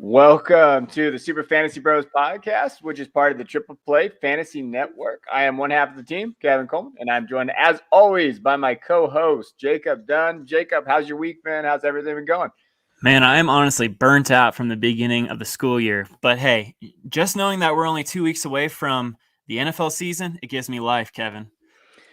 Welcome to the Super Fantasy Bros podcast, which is part of the Triple Play Fantasy Network. I am one half of the team, Kevin Coleman, and I'm joined, as always, by my co-host, Jacob Dunn. Jacob, how's your week been? How's everything been going? Man, I am honestly burnt out from the beginning of the school year. But hey, just knowing that we're only 2 weeks away from the NFL season, it gives me life, Kevin.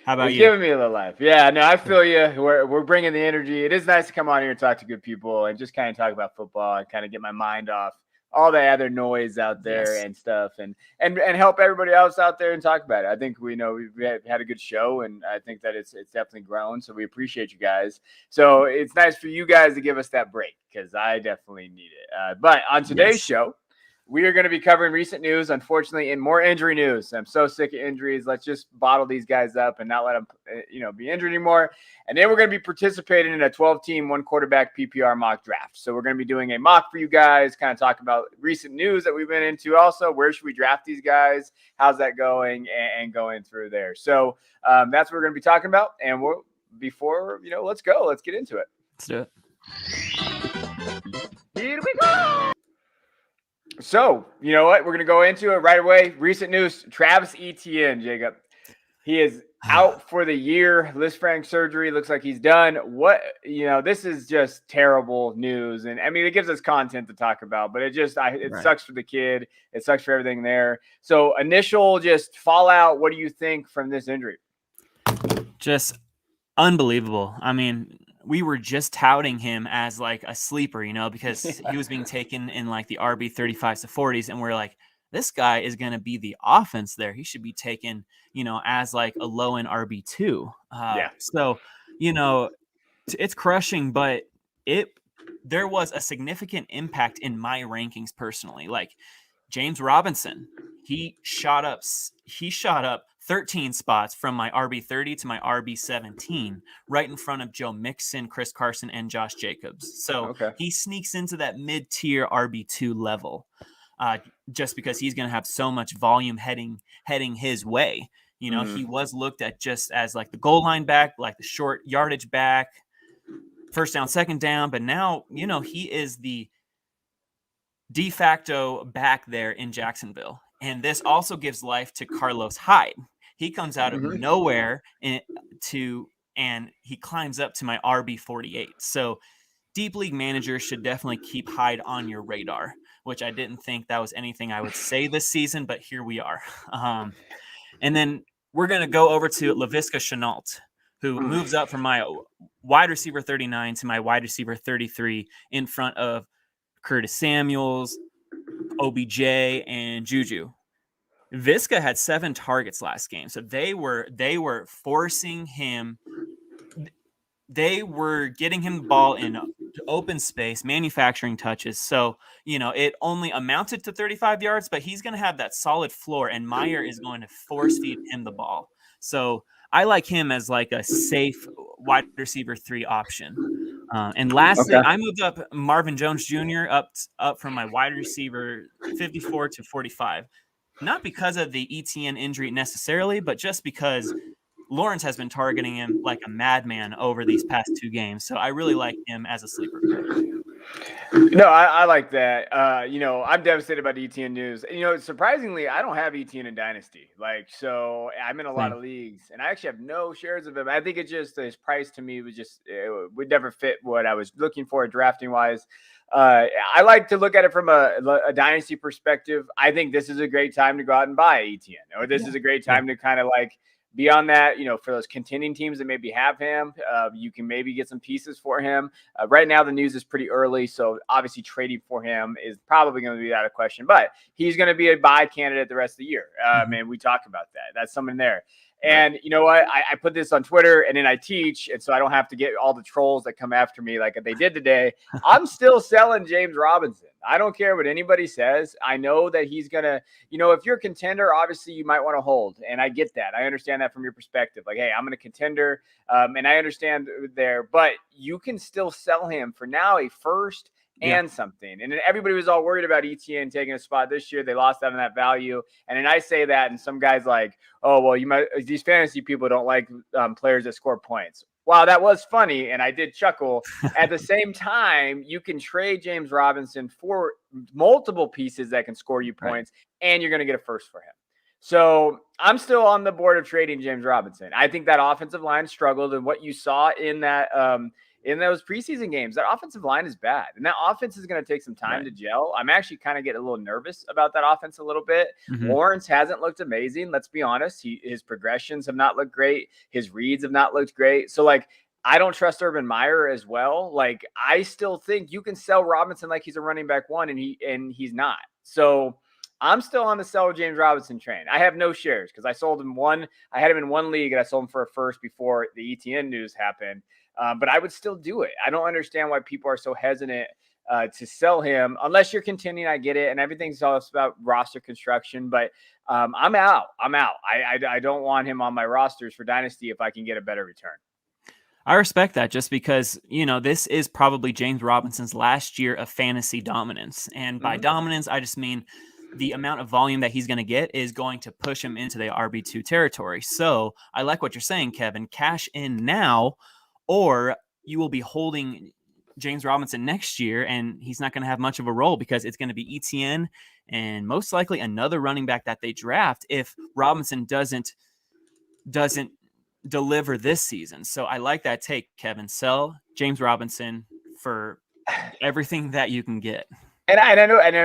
How about It's you? giving me a little life. Yeah, no, I feel you. We're bringing the energy. It is nice to come on here and talk to good people and just kind of talk about football and kind of get my mind off all the other noise out there and stuff, and help everybody else out there and talk about it. I think we've had a good show, and I think that it's definitely grown. So we appreciate you guys. So it's nice for you guys to give us that break because I definitely need it. But on today's show, we are going to be covering recent news, unfortunately, and more injury news. I'm so sick of injuries. Let's just bottle these guys up and not let them, be injured anymore. And then we're going to be participating in a 12-team, one quarterback PPR mock draft. So we're going to be doing a mock for you guys, kind of talk about recent news that we've been into. Also, where should we draft these guys? How's that going? And going through there. So that's what we're going to be talking about. And let's go. Let's get into it. Let's do it. Here we go. So, you know what? We're going to go into it right away. Recent news, Travis Etienne, Jacob. He is out for the year. Lisfranc surgery. Looks like he's done. This is just terrible news. And, I mean, it gives us content to talk about, but it sucks for the kid. It sucks for everything there. So, initial just fallout, what do you think from this injury? Just unbelievable. I mean, we were just touting him as like a sleeper, because he was being taken in like the RB 35s to 40s. And we're like, this guy is going to be the offense there. He should be taken, as like a low end RB2. So, it's crushing, but there was a significant impact in my rankings personally. Like James Robinson, he shot up 13 spots from my RB30 to my RB17, right in front of Joe Mixon, Chris Carson, and Josh Jacobs. So He sneaks into that mid-tier RB2 level, just because he's going to have so much volume heading his way. He was looked at just as like the goal line back, like the short yardage back, first down, second down. But now, he is the de facto back there in Jacksonville. And this also gives life to Carlos Hyde. He comes out of nowhere and he climbs up to my RB48. So deep league managers should definitely keep Hyde on your radar, which I didn't think that was anything I would say this season, but here we are. And then we're going to go over to Laviska Shenault, who moves up from my wide receiver 39 to my wide receiver 33 in front of Curtis Samuels, OBJ, and Juju. Viska had 7 targets last game, so they were forcing him. They were getting him the ball in open space, manufacturing touches. So, it only amounted to 35 yards, but he's going to have that solid floor, and Meyer is going to force feed him the ball. So I like him as like a safe wide receiver 3 option. And lastly, I moved up Marvin Jones Jr. up from my wide receiver 54 to 45. Not because of the ETN injury necessarily, but just because Lawrence has been targeting him like a madman over these past 2 games. So I really like him as a sleeper. No, I like that. I'm devastated by the ETN news. Surprisingly, I don't have ETN in Dynasty. So I'm in a lot of leagues, and I actually have no shares of him. I think it's just his price to me would never fit what I was looking for drafting wise. I like to look at it from a Dynasty perspective. I think this is a great time to go out and buy ETN, or this is a great time to kind of be on that, for those contending teams that maybe have him, you can maybe get some pieces for him. Right now, the news is pretty early, so obviously trading for him is probably going to be out of question. But he's going to be a buy candidate the rest of the year. And we talked about that. That's something there. And you know what? I put this on Twitter, and then I teach, and so I don't have to get all the trolls that come after me like they did today. I'm still selling James Robinson. I don't care what anybody says. I know that he's going to, if you're a contender, obviously you might want to hold. And I get that. I understand that from your perspective. Like, hey, I'm a contender, and I understand there. But you can still sell him for now a first and something. And then everybody was all worried about ETN taking a spot this year. They lost out on that value. And then I say that, and some guys like, oh, well, these fantasy people don't like players that score points. while that was funny and I did chuckle, at the same time, you can trade James Robinson for multiple pieces that can score you points, and you're going to get a first for him. So I'm still on the board of trading James Robinson. I think that offensive line struggled, and what you saw in that in those preseason games, that offensive line is bad, and that offense is going to take some time to gel. I'm actually kind of getting a little nervous about that offense a little bit. Lawrence hasn't looked amazing. Let's be honest. His progressions have not looked great. His reads have not looked great. So like, I don't trust Urban Meyer as well. Like, I still think you can sell Robinson like he's a running back one, and he's not. So I'm still on the sell James Robinson train. I have no shares because I sold him one. I had him in one league and I sold him for a first before the ETN news happened. But I would still do it. I don't understand why people are so hesitant to sell him unless you're contending. I get it. And everything's all about roster construction, but I'm out. I don't want him on my rosters for Dynasty if I can get a better return. I respect that just because, this is probably James Robinson's last year of fantasy dominance. And by dominance, I just mean the amount of volume that he's going to get is going to push him into the RB2 territory. So I like what you're saying, Kevin. Cash in now, or you will be holding James Robinson next year, and he's not going to have much of a role because it's going to be ETN and most likely another running back that they draft if Robinson doesn't deliver this season. So I like that take, Kevin. Sell James Robinson for everything that you can get. And I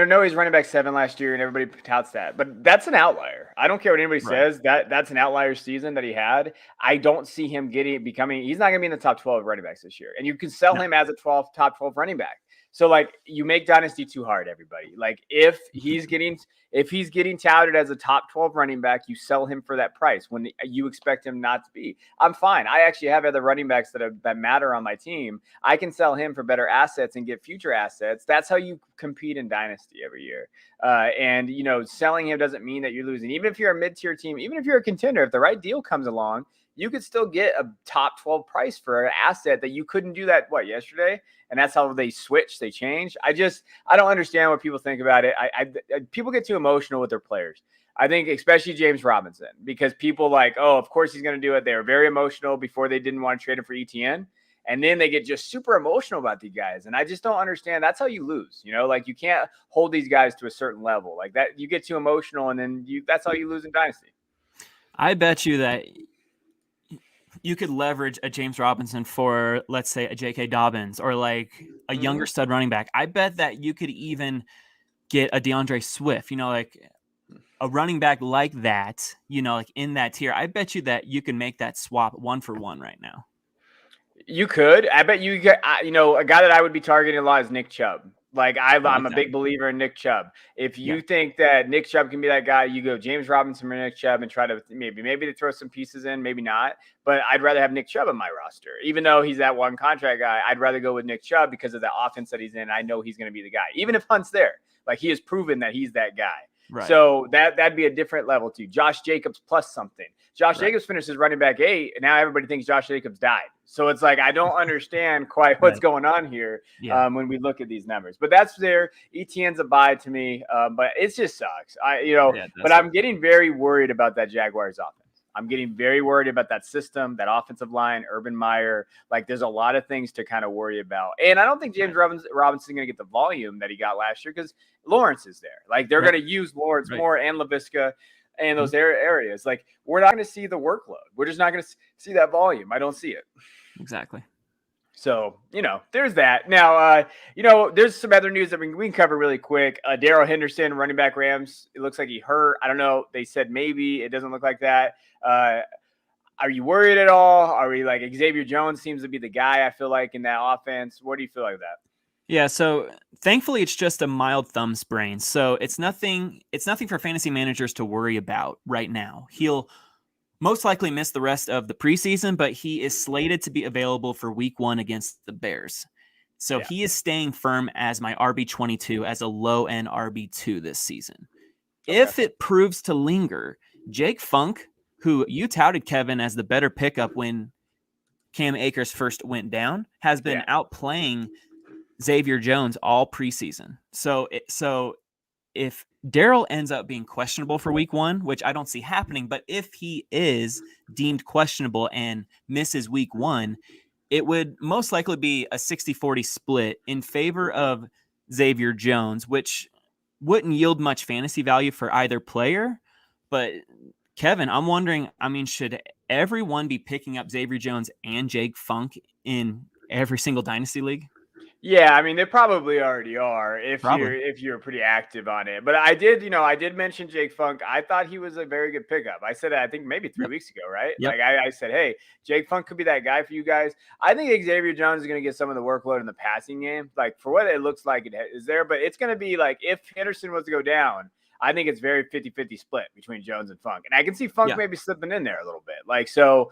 know he's running back 7 last year, and everybody touts that, but that's an outlier. I don't care what anybody says. That's an outlier season that he had. I don't see him becoming. He's not going to be in the top 12 running backs this year, and you can sell him as a top 12 running back. So like, you make Dynasty too hard, everybody. Like, if he's getting touted as a top 12 running back, you sell him for that price when you expect him not to be. I'm fine. I actually have other running backs that matter on my team. I can sell him for better assets and get future assets. That's how you compete in Dynasty every year. And selling him doesn't mean that you're losing. Even if you're a mid-tier team, even if you're a contender, if the right deal comes along, you could still get a top 12 price for an asset that you couldn't do that yesterday. And that's how they switch, they change. I don't understand what people think about it. People get too emotional with their players. I think especially James Robinson, because people like, oh, of course he's going to do it. They were very emotional before they didn't want to trade him for ETN. And then they get just super emotional about these guys. And I just don't understand. That's how you lose. Like, you can't hold these guys to a certain level like that. You get too emotional, and then that's how you lose in Dynasty. I bet you that you could leverage a James Robinson for, let's say, a J.K. Dobbins or like a younger stud running back. I bet that you could even get a DeAndre Swift, like a running back like that, like in that tier. I bet you that you can make that swap 1-for-1 right now. You could. I bet you get, a guy that I would be targeting a lot is Nick Chubb. Like, I'm a big believer in Nick Chubb. If you think that Nick Chubb can be that guy, you go James Robinson or Nick Chubb and try to maybe to throw some pieces in, maybe not. But I'd rather have Nick Chubb on my roster. Even though he's that one contract guy, I'd rather go with Nick Chubb because of the offense that he's in. I know he's going to be the guy. Even if Hunt's there, like, he has proven that he's that guy. Right. So that'd be a different level too. Josh Jacobs plus something. Josh Jacobs finishes running back 8, and now everybody thinks Josh Jacobs died. So it's like, I don't understand quite what's going on here when we look at these numbers. But that's there. ETN's a buy to me, but it just sucks. But I'm getting very worried about that Jaguars offense. I'm getting very worried about that system, that offensive line, Urban Meyer. Like, there's a lot of things to kind of worry about. And I don't think James Robinson's going to get the volume that he got last year because Lawrence is there. Like, they're going to use Lawrence more and LaVisca and those areas. Like, we're not going to see the workload. We're just not going to see that volume. I don't see it. Exactly. So, there's that. Now, there's some other news that we can cover really quick. Darrell Henderson, running back Rams. It looks like he hurt. I don't know. They said maybe. It doesn't look like that. Are you worried at all? Are we like, Xavier Jones seems to be the guy, I feel like, in that offense? What do you feel like that? Yeah, so thankfully it's just a mild thumb sprain. So it's nothing for fantasy managers to worry about right now. He'll most likely miss the rest of the preseason, but he is slated to be available for week 1 against the Bears. So he is staying firm as my RB22, as a low-end RB2 this season. Okay. If it proves to linger, Jake Funk, who you touted, Kevin, as the better pickup when Cam Akers first went down, has been outplaying Xavier Jones all preseason. So if Darrell ends up being questionable for week 1, which I don't see happening, but if he is deemed questionable and misses week 1, it would most likely be a 60-40 split in favor of Xavier Jones, which wouldn't yield much fantasy value for either player. But Kevin, I'm wondering, I mean, should everyone be picking up Xavier Jones and Jake Funk in every single dynasty league? Yeah, I mean they probably already are if Probably. you're pretty active on it. But I did mention Jake Funk. I thought he was a very good pickup. I said I think maybe 3 weeks ago, right? Yep. Like I said, hey, Jake Funk could be that guy for you guys. I think Xavier Jones is going to get some of the workload in the passing game, like for what it looks like it is there. But it's going to be like if Henderson was to go down, I think it's very 50-50 split between Jones and Funk. And I can see Funk maybe slipping in there a little bit. Like, so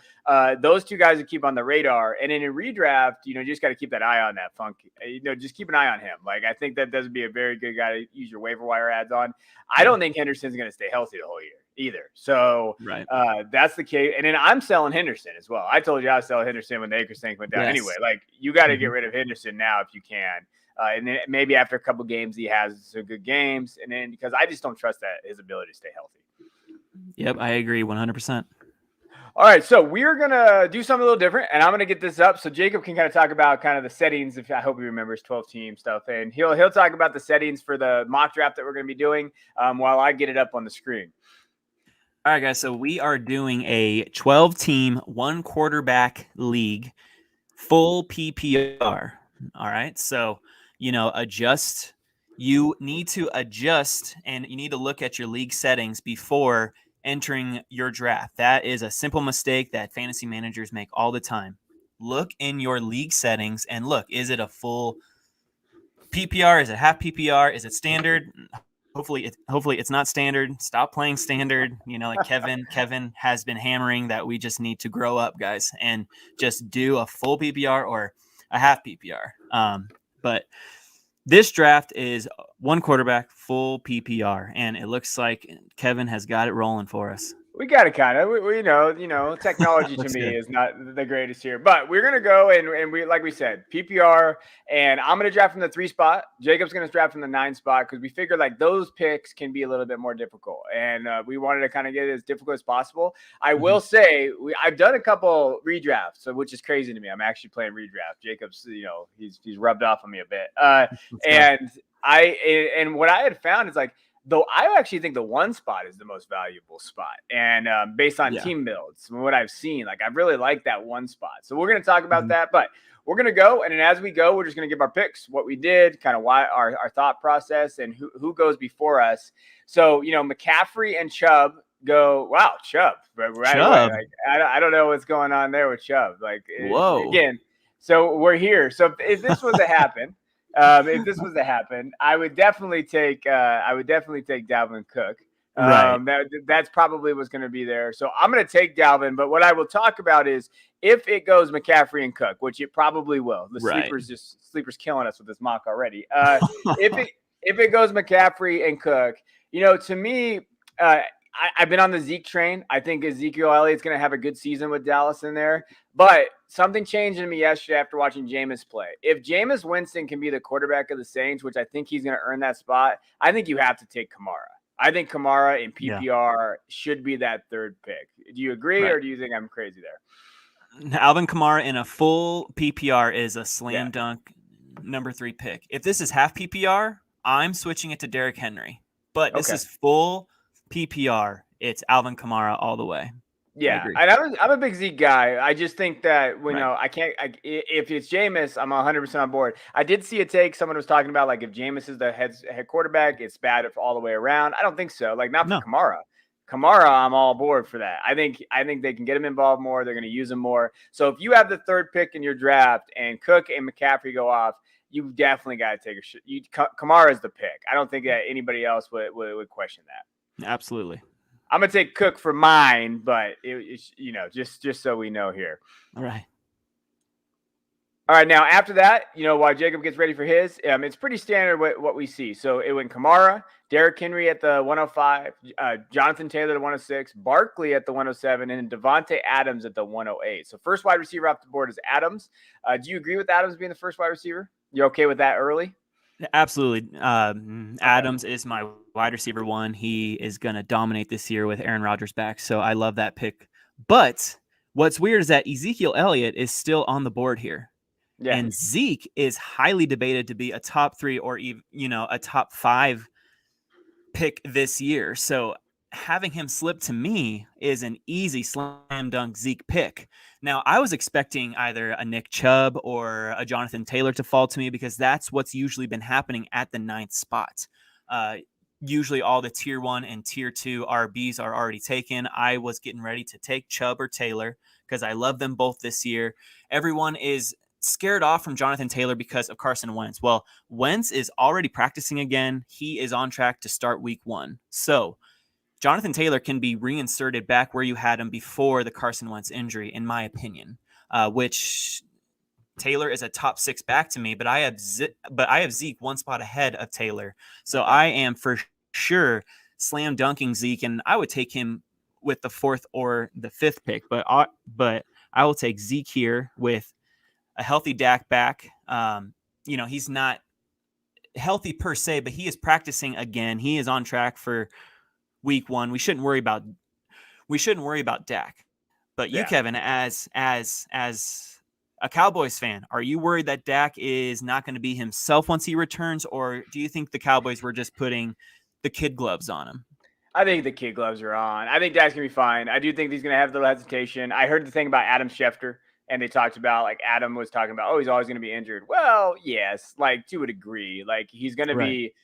those two guys to keep on the radar. And in a redraft, you just got to keep that eye on that Funk. Just keep an eye on him. Like, I think that doesn't be a very good guy to use your waiver wire ads on. I don't think Henderson's going to stay healthy the whole year either. So that's the case. And then I'm selling Henderson as well. I told you I was selling Henderson when the Akers thing went down anyway. Like, you got to get rid of Henderson now if you can. And then maybe after a couple games, he has some good games. And then because I just don't trust that his ability to stay healthy. Yep, I agree 100%. All right, so we're going to do something a little different, and I'm going to get this up so Jacob can kind of talk about kind of the settings. I hope he remembers 12-team stuff. And he'll talk about the settings for the mock draft that we're going to be doing while I get it up on the screen. All right, guys, so we are doing a 12-team, 1-quarterback league, full PPR. All right, so – you need to adjust and you need to look at your league settings before entering your draft. That is a simple mistake that fantasy managers make all the time. Look in your league settings and look, is it a full PPR? Is it half PPR? Is it standard? Hopefully it's not standard. Stop playing standard. Like Kevin has been hammering that we just need to grow up, guys, and just do a full PPR or a half PPR. But this draft is 1 quarterback, full PPR, and it looks like Kevin has got it rolling for us. We got it kind of. We know, technology to me is not the greatest here. But we're going to go and we, like we said, PPR, and I'm going to draft from the 3 spot. Jacob's going to draft from the 9 spot because we figured like those picks can be a little bit more difficult. And we wanted to kind of get it as difficult as possible. I will say I've done a couple redrafts, which is crazy to me. I'm actually playing redraft. Jacob's, he's rubbed off on me a bit. And what I had found is like, though I actually think the 1 spot is the most valuable spot. And based on team builds, from what I've seen, like I really like that 1 spot. So we're going to talk about that, but we're going to go. And then as we go, we're just going to give our picks, what we did, kind of why our thought process and who goes before us. So, McCaffrey and Chubb go, wow, Chubb. Right Chubb. Like, I don't know what's going on there with Chubb. Like, whoa. Again, so we're here. So if this was to happen, I would definitely take Dalvin Cook. That's probably what's going to be there. So I'm going to take Dalvin. But what I will talk about is if it goes McCaffrey and Cook, which it probably will. The sleeper's killing us with this mock already. If it goes McCaffrey and Cook, to me, I've been on the Zeke train. I think Ezekiel Elliott's going to have a good season with Dallas in there. But something changed in me yesterday after watching Jameis play. If Jameis Winston can be the quarterback of the Saints, which I think he's going to earn that spot, I think you have to take Kamara. I think Kamara in PPR should be that 3rd pick. Do you agree or do you think I'm crazy there? Alvin Kamara in a full PPR is a slam dunk number 3 pick. If this is half PPR, I'm switching it to Derrick Henry. But this is full PPR. It's Alvin Kamara all the way. Yeah, and I'm a big Zeke guy. I just think that if it's Jameis, I'm 100% on board. I did see a take. Someone was talking about like if Jameis is the head quarterback, it's bad all the way around. I don't think so. Like not for Kamara. Kamara, I'm all aboard for that. I think they can get him involved more. They're going to use him more. So if you have the 3rd pick in your draft and Cook and McCaffrey go off, you definitely got to take a shot. Kamara is the pick. I don't think that anybody else would question that. Absolutely. I'm going to take Cook for mine, but it's just so we know here. All right. Now after that, while Jacob gets ready for his, it's pretty standard what we see. So it went Kamara, Derrick Henry at the 105, Jonathan Taylor at 106, Barkley at the 107, and Devontae Adams at the 108. So first wide receiver off the board is Adams. Do you agree with Adams being the first wide receiver? You're okay with that early? Absolutely. Okay. Adams is my wide receiver one. He is going to dominate this year with Aaron Rodgers back. So I love that pick. But what's weird is that Ezekiel Elliott is still on the board here. Yeah. And Zeke is highly debated to be a top 3 or even, a top 5 pick this year. So having him slip to me is an easy slam dunk Zeke pick. Now, I was expecting either a Nick Chubb or a Jonathan Taylor to fall to me because that's what's usually been happening at the 9th spot. Usually all the tier 1 and tier 2 RBs are already taken. I was getting ready to take Chubb or Taylor because I love them both this year. Everyone is scared off from Jonathan Taylor because of Carson Wentz. Well, Wentz is already practicing again. He is on track to start week 1. So Jonathan Taylor can be reinserted back where you had him before the Carson Wentz injury, in my opinion, which Taylor is a top 6 back to me, but I have Zeke one spot ahead of Taylor. So I am for sure slam dunking Zeke, and I would take him with the 4th or the 5th pick, but I will take Zeke here with a healthy Dak back. He's not healthy per se, but he is practicing again. He is on track for week 1. We shouldn't worry about Dak. But you, Kevin, as a Cowboys fan, are you worried that Dak is not going to be himself once he returns, or do you think the Cowboys were just putting the kid gloves on him? I think the kid gloves are on. I think Dak's going to be fine. I do think he's going to have the hesitation. I heard the thing about Adam Schefter, and they talked about, like, Adam was talking about, oh, he's always going to be injured. Well, yes, like, to a degree. Like, he's going to be,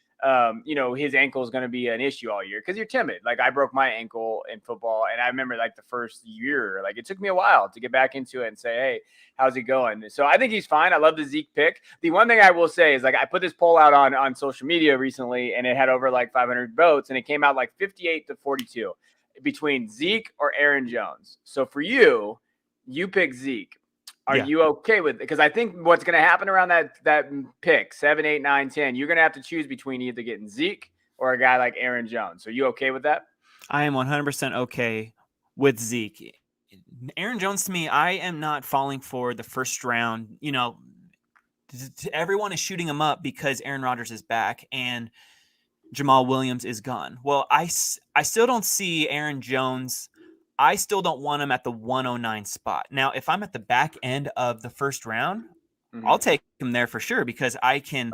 his ankle is going to be an issue all year because you're timid. Like, I broke my ankle in football, and I remember, like, the first year, like, it took me a while to get back into it and say, hey, how's it going? So I think he's fine. I love the Zeke pick. The one thing I will say is, like, I put this poll out on social media recently, and it had over like 500 votes, and it came out like 58-42 between Zeke or Aaron Jones. So for you, you pick Zeke. Are you okay with it? Because I think what's going to happen around that pick, 7, 8, 9, 10, you're going to have to choose between either getting Zeke or a guy like Aaron Jones. So you okay with that? I am 100% okay with Zeke. Aaron Jones, to me, I am not falling for the first round. Everyone is shooting him up because Aaron Rodgers is back and Jamal Williams is gone. Well, I still don't see Aaron Jones. I still don't want him at the 109 spot. Now, if I'm at the back end of the first round, I'll take him there for sure because I can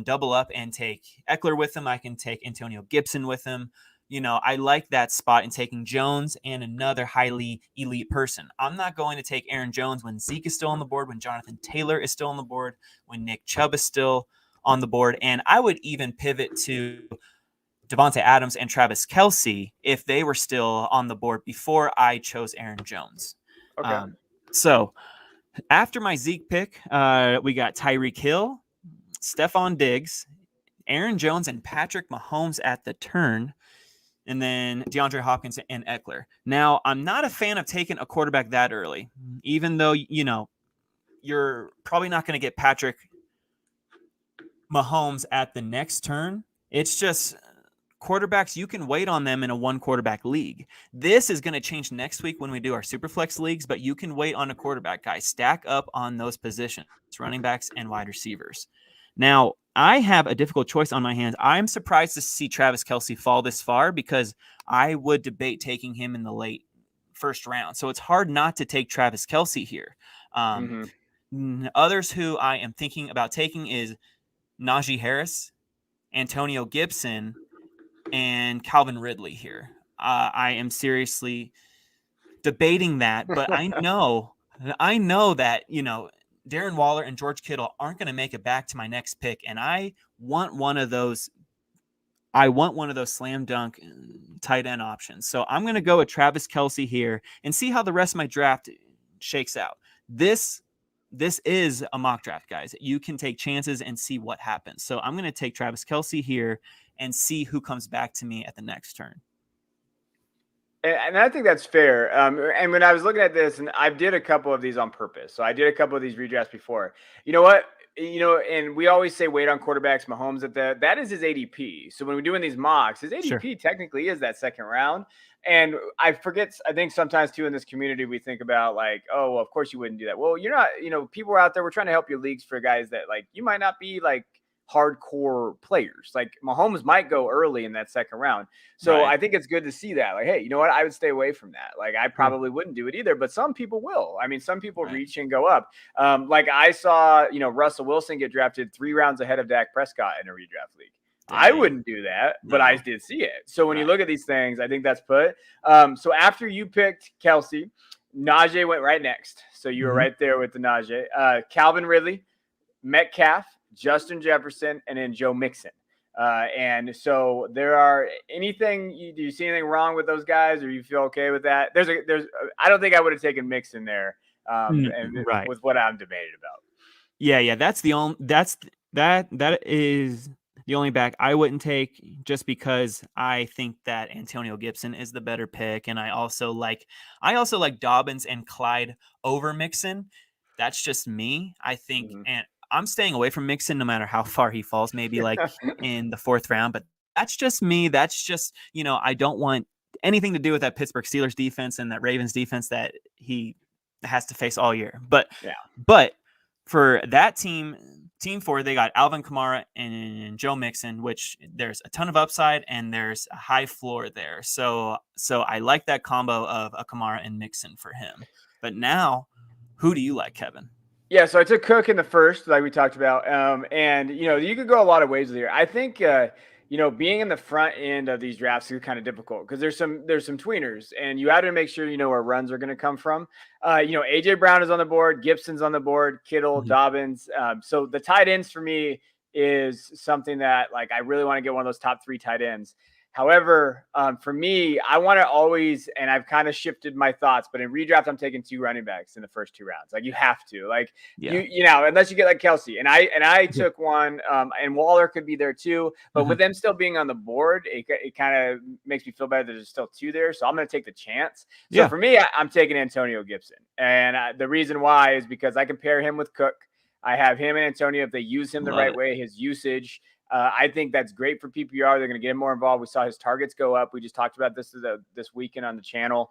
double up and take Eckler with him. I can take Antonio Gibson with him. I like that spot in taking Jones and another highly elite person. I'm not going to take Aaron Jones when Zeke is still on the board, when Jonathan Taylor is still on the board, when Nick Chubb is still on the board. And I would even pivot to Devontae Adams and Travis Kelce if they were still on the board before I chose Aaron Jones. Okay. So after my Zeke pick, we got Tyreek Hill, Stephon Diggs, Aaron Jones, and Patrick Mahomes at the turn, and then DeAndre Hopkins and Eckler. Now, I'm not a fan of taking a quarterback that early, even though, you're probably not going to get Patrick Mahomes at the next turn. It's just quarterbacks, you can wait on them in a 1-quarterback league. This is going to change next week when we do our Superflex leagues, but you can wait on a quarterback, guys. Stack up on those positions, running backs and wide receivers. Now, I have a difficult choice on my hands. I'm surprised to see Travis Kelce fall this far because I would debate taking him in the late first round. So it's hard not to take Travis Kelce here. Others who I am thinking about taking is Najee Harris, Antonio Gibson, and Calvin Ridley here. I am seriously debating that, but I know that, Darren Waller and George Kittle aren't going to make it back to my next pick, and I want one of those slam dunk tight end options. So I'm going to go with Travis Kelce here and see how the rest of my draft shakes out. This is a mock draft, guys. You can take chances and see what happens. So I'm going to take Travis Kelce here and see who comes back to me at the next turn. And I think that's fair. And when I was looking at this, and I did a couple of these on purpose. So I did a couple of these redrafts before. You know what? and we always say wait on quarterbacks. Mahomes that is his ADP. So when we're doing these mocks, his ADP technically is that second round. And I think sometimes too in this community, we think about like, oh, well, of course you wouldn't do that. Well, you're not, people are out there. We're trying to help your leagues for guys that like, you might not be like hardcore players. Like Mahomes might go early in that second round. So I think it's good to see that. Like, hey, you know what? I would stay away from that. Like I probably wouldn't do it either, but some people will. I mean, some people reach and go up. Like I saw, Russell Wilson get drafted 3 rounds ahead of Dak Prescott in a redraft league. Dang. I wouldn't do that, but I did see it. So when you look at these things, I think that's put. So after you picked Kelsey, Najee went right next. So you were right there with the Najee. Calvin Ridley, Metcalf, Justin Jefferson, and then Joe Mixon. And so do you see anything wrong with those guys, or you feel okay with that? I don't think I would have taken Mixon there. With what I'm debated about. Yeah. That is the only back I wouldn't take, just because I think that Antonio Gibson is the better pick. And I also like Dobbins and Clyde over Mixon. That's just me. I think, and I'm staying away from Mixon no matter how far he falls, maybe like in the 4th round, but that's just me. That's just, I don't want anything to do with that Pittsburgh Steelers defense and that Ravens defense that he has to face all year. But for that team 4, they got Alvin Kamara and Joe Mixon, which there's a ton of upside and there's a high floor there. So I like that combo of a Kamara and Mixon for him. But now, who do you like, Kevin? Yeah, so I took Cook in the first, like we talked about. And, you could go a lot of ways here. I think, being in the front end of these drafts is kind of difficult because there's some tweeners, and you have to make sure you know where runs are going to come from. AJ Brown is on the board, Gibson's on the board, Kittle, Dobbins. So the tight ends for me is something that like I really want to get one of those top 3 tight ends. However, for me, I want to always, and I've kind of shifted my thoughts, but in redraft, I'm taking 2 running backs in the first 2 rounds. Like you have to, like unless you get like Kelsey, and I took one, and Waller could be there too. But with them still being on the board, it kind of makes me feel better that there's still 2 there. So I'm going to take the chance. So for me, I'm taking Antonio Gibson, and the reason why is because I compare him with Cook. I have him and Antonio. If they use him the right way, his usage. I think that's great for PPR. They're going to get him more involved. We saw his targets go up. We just talked about this weekend on the channel.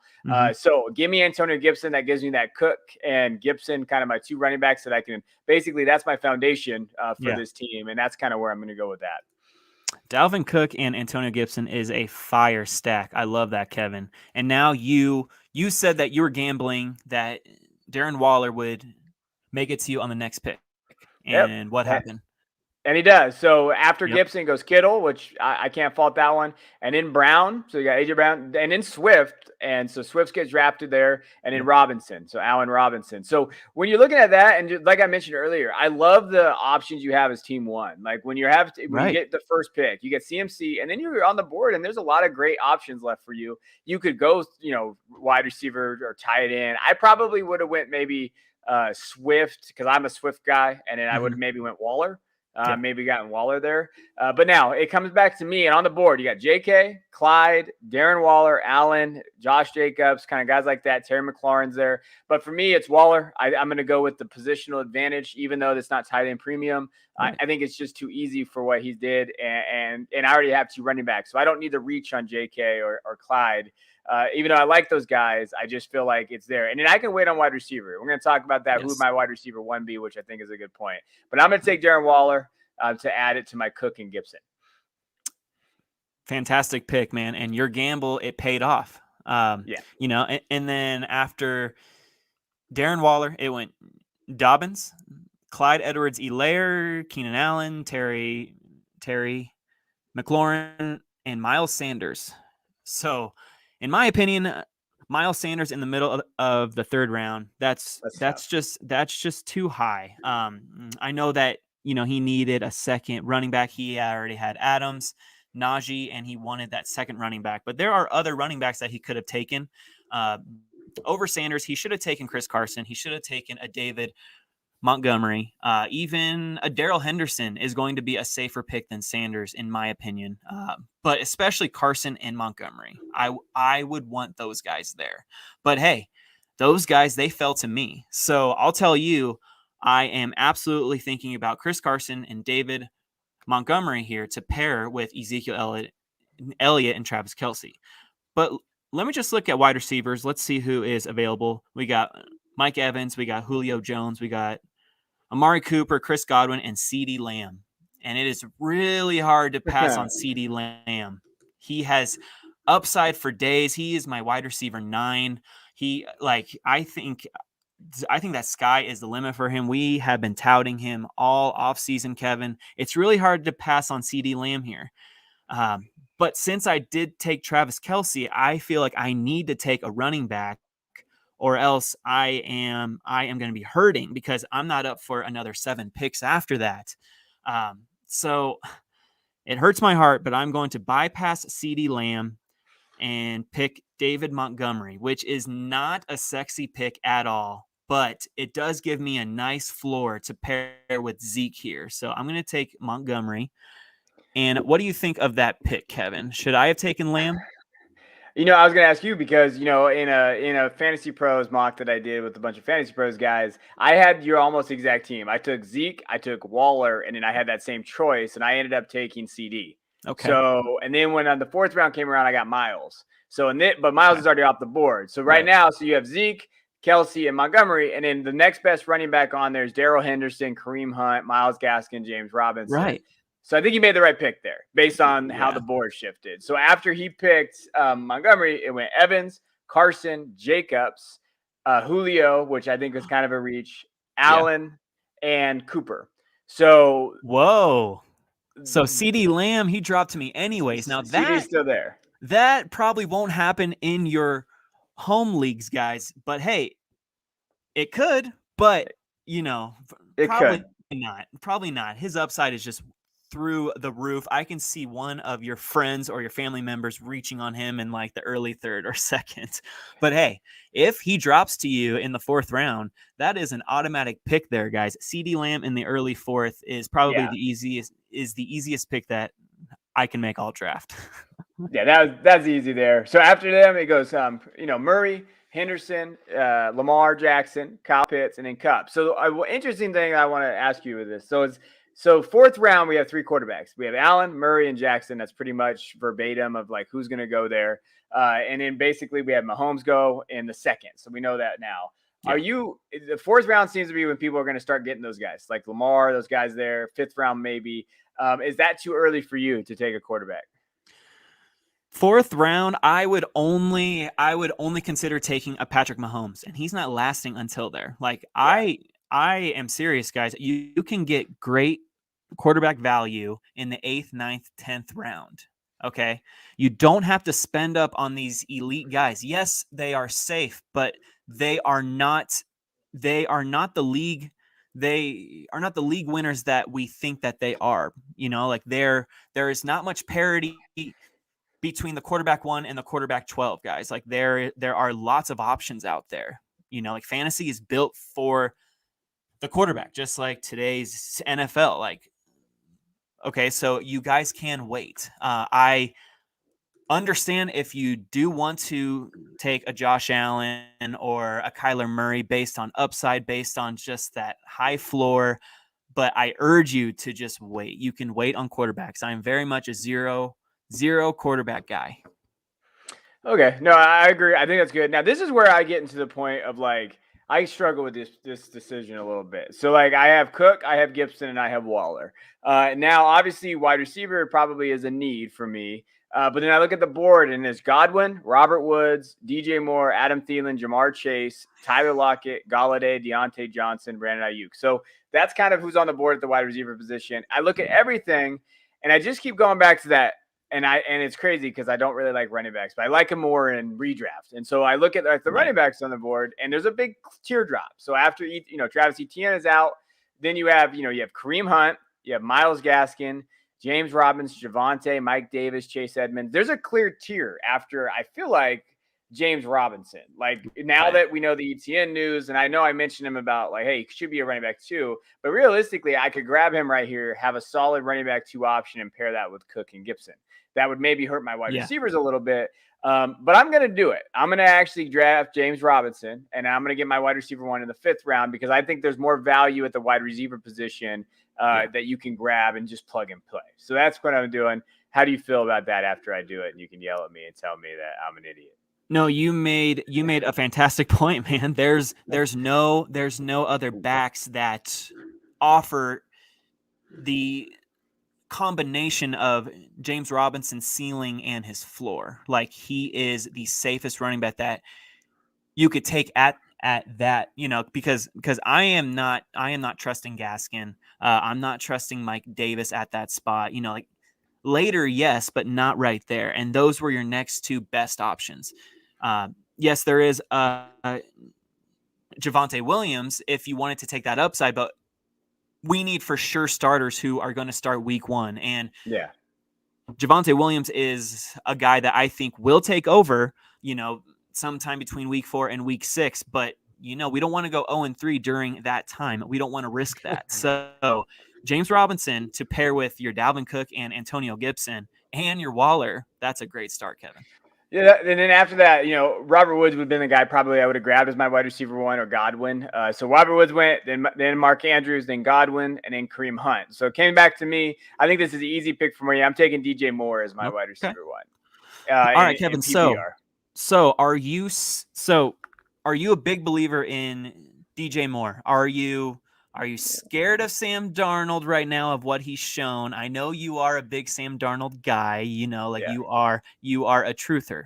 So give me Antonio Gibson. That gives me that Cook and Gibson, kind of my 2 running backs that I can basically, that's my foundation for this team. And that's kind of where I'm going to go with that. Dalvin Cook and Antonio Gibson is a fire stack. I love that, Kevin. And now you said that you were gambling that Darren Waller would make it to you on the next pick. And what happened? And he does. So after Gibson goes Kittle, which I can't fault that one. And then Brown. So you got AJ Brown. And then Swift. And so Swift gets drafted there. And then Robinson. So Allen Robinson. So when you're looking at that, and like I mentioned earlier, I love the options you have as team 1. Like when you get the first pick, you get CMC. And then you're on the board. And there's a lot of great options left for you. You could go, wide receiver or tight end. I probably would have went maybe Swift, because I'm a Swift guy. And then I would have maybe went Waller. Maybe gotten Waller there. But now it comes back to me, and on the board, you got JK, Clyde, Darren Waller, Allen, Josh Jacobs, kind of guys like that. Terry McLaurin's there. But for me, it's Waller. I'm going to go with the positional advantage, even though that's not tight end premium. I think it's just too easy for what he did. And I already have 2 running backs, so I don't need to reach on JK or Clyde. Even though I like those guys, I just feel like it's there. And then I can wait on wide receiver. We're going to talk about that. Who my wide receiver 1B, which I think is a good point. But I'm going to take Darren Waller to add it to my Cook and Gibson. Fantastic pick, man. And your gamble, it paid off. And then after Darren Waller, it went Dobbins, Clyde Edwards-Helaire, Keenan Allen, Terry McLaurin, and Miles Sanders. So, in my opinion, Miles Sanders in the middle of the 3rd round, that's just too high. I know that, he needed a second running back. He already had Adams, Najee, and he wanted that second running back. But there are other running backs that he could have taken over Sanders. He should have taken Chris Carson. He should have taken a David Montgomery. Even a Darrell Henderson is going to be a safer pick than Sanders, in my opinion. But especially Carson and Montgomery. I would want those guys there. But hey, those guys, they fell to me. So I'll tell you, I am absolutely thinking about Chris Carson and David Montgomery here to pair with Ezekiel Elliott and Travis Kelce. But let me just look at wide receivers. Let's see who is available. We got Mike Evans, we got Julio Jones, we got Amari Cooper, Chris Godwin, and CeeDee Lamb. And it is really hard to pass on CeeDee Lamb. He has upside for days. He is my wide receiver 9. I think that sky is the limit for him. We have been touting him all offseason, Kevin. It's really hard to pass on CeeDee Lamb here. But since I did take Travis Kelce, I feel like I need to take a running back, or else I am going to be hurting because I'm not up for another 7 picks after that. So it hurts my heart, but I'm going to bypass CeeDee Lamb and pick David Montgomery, which is not a sexy pick at all, but it does give me a nice floor to pair with Zeke here. So I'm going to take Montgomery. And what do you think of that pick, Kevin? Should I have taken Lamb? I was going to ask you because, in a Fantasy Pros mock that I did with a bunch of Fantasy Pros guys, I had your almost exact team. I took Zeke, I took Waller, and then I had that same choice, and I ended up taking CD. Okay. So, and then when the 4th round came around, I got Miles. So, but Miles is already off the board. So right now, so you have Zeke, Kelce, and Montgomery, and then the next best running back on there is Darrell Henderson, Kareem Hunt, Myles Gaskin, James Robinson. Right. So I think he made the right pick there based on how the board shifted. So after he picked Montgomery, it went Evans, Carson, Jacobs, Julio, which I think was kind of a reach, Allen, and Cooper. So whoa. So CeeDee Lamb, he dropped to me anyways. Now CD's still there. That probably won't happen in your home leagues, guys. But hey, it could. But Probably not. His upside is just through the roof. I can see one of your friends or your family members reaching on him in like the early 3rd or 2nd. But hey, if he drops to you in the 4th round, that is an automatic pick there, guys. CeeDee Lamb in the early 4th is probably the easiest pick that I can make all draft. That's easy there. So after them, it goes Murray, Henderson, Lamar Jackson, Kyle Pitts, and then Cup. So interesting thing I want to ask you with this. So 4th round, we have 3 quarterbacks. We have Allen, Murray, and Jackson. That's pretty much verbatim of like who's going to go there. And then basically we have Mahomes go in the 2nd. So we know that now. Yeah. The 4th round seems to be when people are going to start getting those guys like Lamar, those guys there. 5th round, maybe. Is that too early for you to take a quarterback? 4th round, I would only consider taking a Patrick Mahomes, and he's not lasting until there. Like I am serious, guys. You can get great quarterback value in the 8th, 9th, 10th round. Okay. You don't have to spend up on these elite guys. Yes, they are safe, but they are not the league. They are not the league winners that we think that they are. Like there is not much parity between the quarterback 1 and the quarterback 12, guys. Like there are lots of options out there. Like fantasy is built for the quarterback, just like today's NFL. Like, okay, so you guys can wait. I understand if you do want to take a Josh Allen or a Kyler Murray based on upside, based on just that high floor, but I urge you to just wait. You can wait on quarterbacks. I'm very much a zero quarterback guy. Okay. No, I agree. I think that's good. Now, this is where I get into the point of like, I struggle with this decision a little bit. So like I have Cook, I have Gibson, and I have Waller. Now, obviously, wide receiver probably is a need for me. But then I look at the board and there's Godwin, Robert Woods, DJ Moore, Adam Thielen, Jamar Chase, Tyler Lockett, Galladay, Deontay Johnson, Brandon Ayuk. So that's kind of who's on the board at the wide receiver position. I look at everything and I just keep going back to that. And it's crazy because I don't really like running backs, but I like them more in redraft. And so I look at like the running backs on the board, and there's a big teardrop. So after Travis Etienne is out, then you have Kareem Hunt, you have Myles Gaskin, James Robinson, Javonte, Mike Davis, Chase Edmonds. There's a clear tier after. I feel like James Robinson. Like now that we know the ETN news, and I know I mentioned him about like, hey, he should be a running back 2, but realistically, I could grab him right here, have a solid running back 2 option, and pair that with Cook and Gibson. That would maybe hurt my wide receivers a little bit. But I'm going to do it. I'm going to actually draft James Robinson, and I'm going to get my wide receiver 1 in the 5th round because I think there's more value at the wide receiver position that you can grab and just plug and play. So that's what I'm doing. How do you feel about that after I do it? And you can yell at me and tell me that I'm an idiot. No, you made a fantastic point, man. There's no other backs that offer the combination of James Robinson's ceiling and his floor. Like he is the safest running back that you could take at that, because I am not trusting Gaskin. I'm not trusting Mike Davis at that spot. Like later, yes, but not right there. And those were your next 2 best options. Yes, there is Javonte Williams if you wanted to take that upside, but we need for sure starters who are going to start week 1. And Javonte Williams is a guy that I think will take over, sometime between week 4 and week 6. But, we don't want to go 0-3 during that time. We don't want to risk that. So James Robinson to pair with your Dalvin Cook and Antonio Gibson and your Waller, that's a great start, Kevin. Yeah, and then after that, Robert Woods would have been the guy probably I would have grabbed as my wide receiver 1 or Godwin. So Robert Woods went, then Mark Andrews, then Godwin, and then Kareem Hunt. So it came back to me. I think this is an easy pick for me. I'm taking DJ Moore as my wide receiver 1. All right, Kevin. So are you a big believer in DJ Moore? Are you scared of Sam Darnold right now of what he's shown? I know you are a big Sam Darnold guy, you are a truther.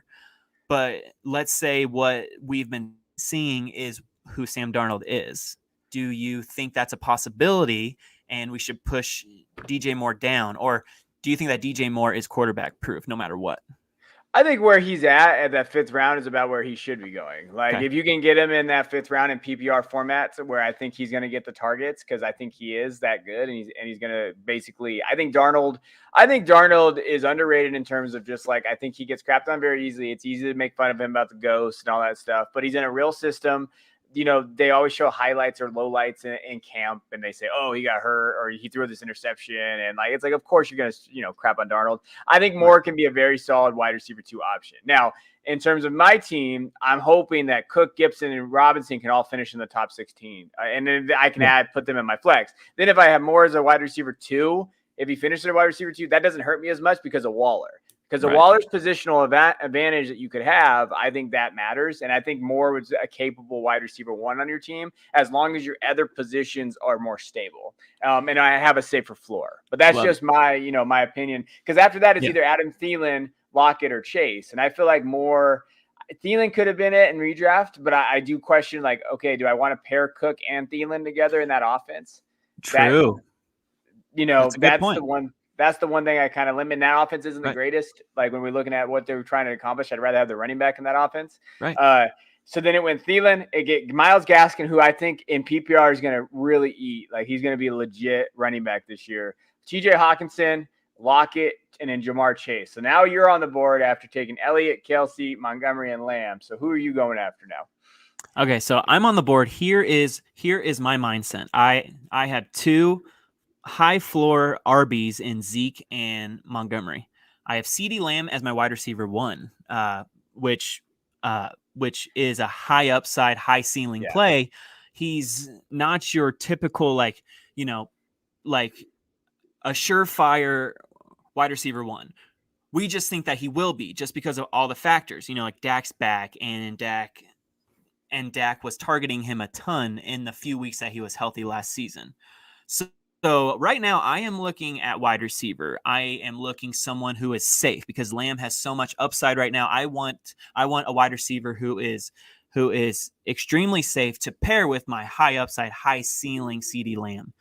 But let's say what we've been seeing is who Sam Darnold is. Do you think that's a possibility and we should push DJ Moore down? Or do you think that DJ Moore is quarterback proof no matter what? I think where he's at that 5th round is about where he should be going. Like if you can get him in that 5th round in PPR formats where I think he's going to get the targets because I think he is that good and he's going to basically, I think Darnold is underrated in terms of just like, I think he gets crapped on very easily. It's easy to make fun of him about the ghost and all that stuff, but he's in a real system. They always show highlights or lowlights in camp and they say, oh, he got hurt or he threw this interception. And like, it's like, of course you're going to, crap on Darnold. I think Moore can be a very solid wide receiver 2 option. Now, in terms of my team, I'm hoping that Cook, Gibson, and Robinson can all finish in the top 16. And then I can put them in my flex. Then if I have Moore as a wide receiver 2, if he finishes a wide receiver 2, that doesn't hurt me as much because of Waller. Because the Waller's positional advantage that you could have, I think that matters. And I think Moore was a capable wide receiver 1 on your team as long as your other positions are more stable. And I have a safer floor. But that's just my, my opinion. Because after that, it's either Adam Thielen, Lockett, or Chase. And I feel like Moore, Thielen could have been it in redraft. But I do question, like, okay, do I want to pair Cook and Thielen together in that offense? True. That's the one. That's the one thing I kind of limit. That offense isn't the greatest. Like when we're looking at what they're trying to accomplish, I'd rather have the running back in that offense. Right. So then it went Thielen, Myles Gaskin, who I think in PPR is going to really eat. Like he's going to be a legit running back this year. TJ Hawkinson, Lockett, and then Jamar Chase. So now you're on the board after taking Elliott, Kelsey, Montgomery, and Lamb. So who are you going after now? Okay, so I'm on the board. Here is my mindset. I have 2 high floor RBs in Zeke and Montgomery. I have CeeDee Lamb as my wide receiver 1, which is a high upside, high ceiling play. He's not your typical like a surefire wide receiver 1. We just think that he will be just because of all the factors, like Dak's back and Dak was targeting him a ton in the few weeks that he was healthy last season. So right now I am looking at wide receiver. I am looking someone who is safe because Lamb has so much upside right now. I want a wide receiver who is extremely safe to pair with my high upside, high ceiling CeeDee Lamb.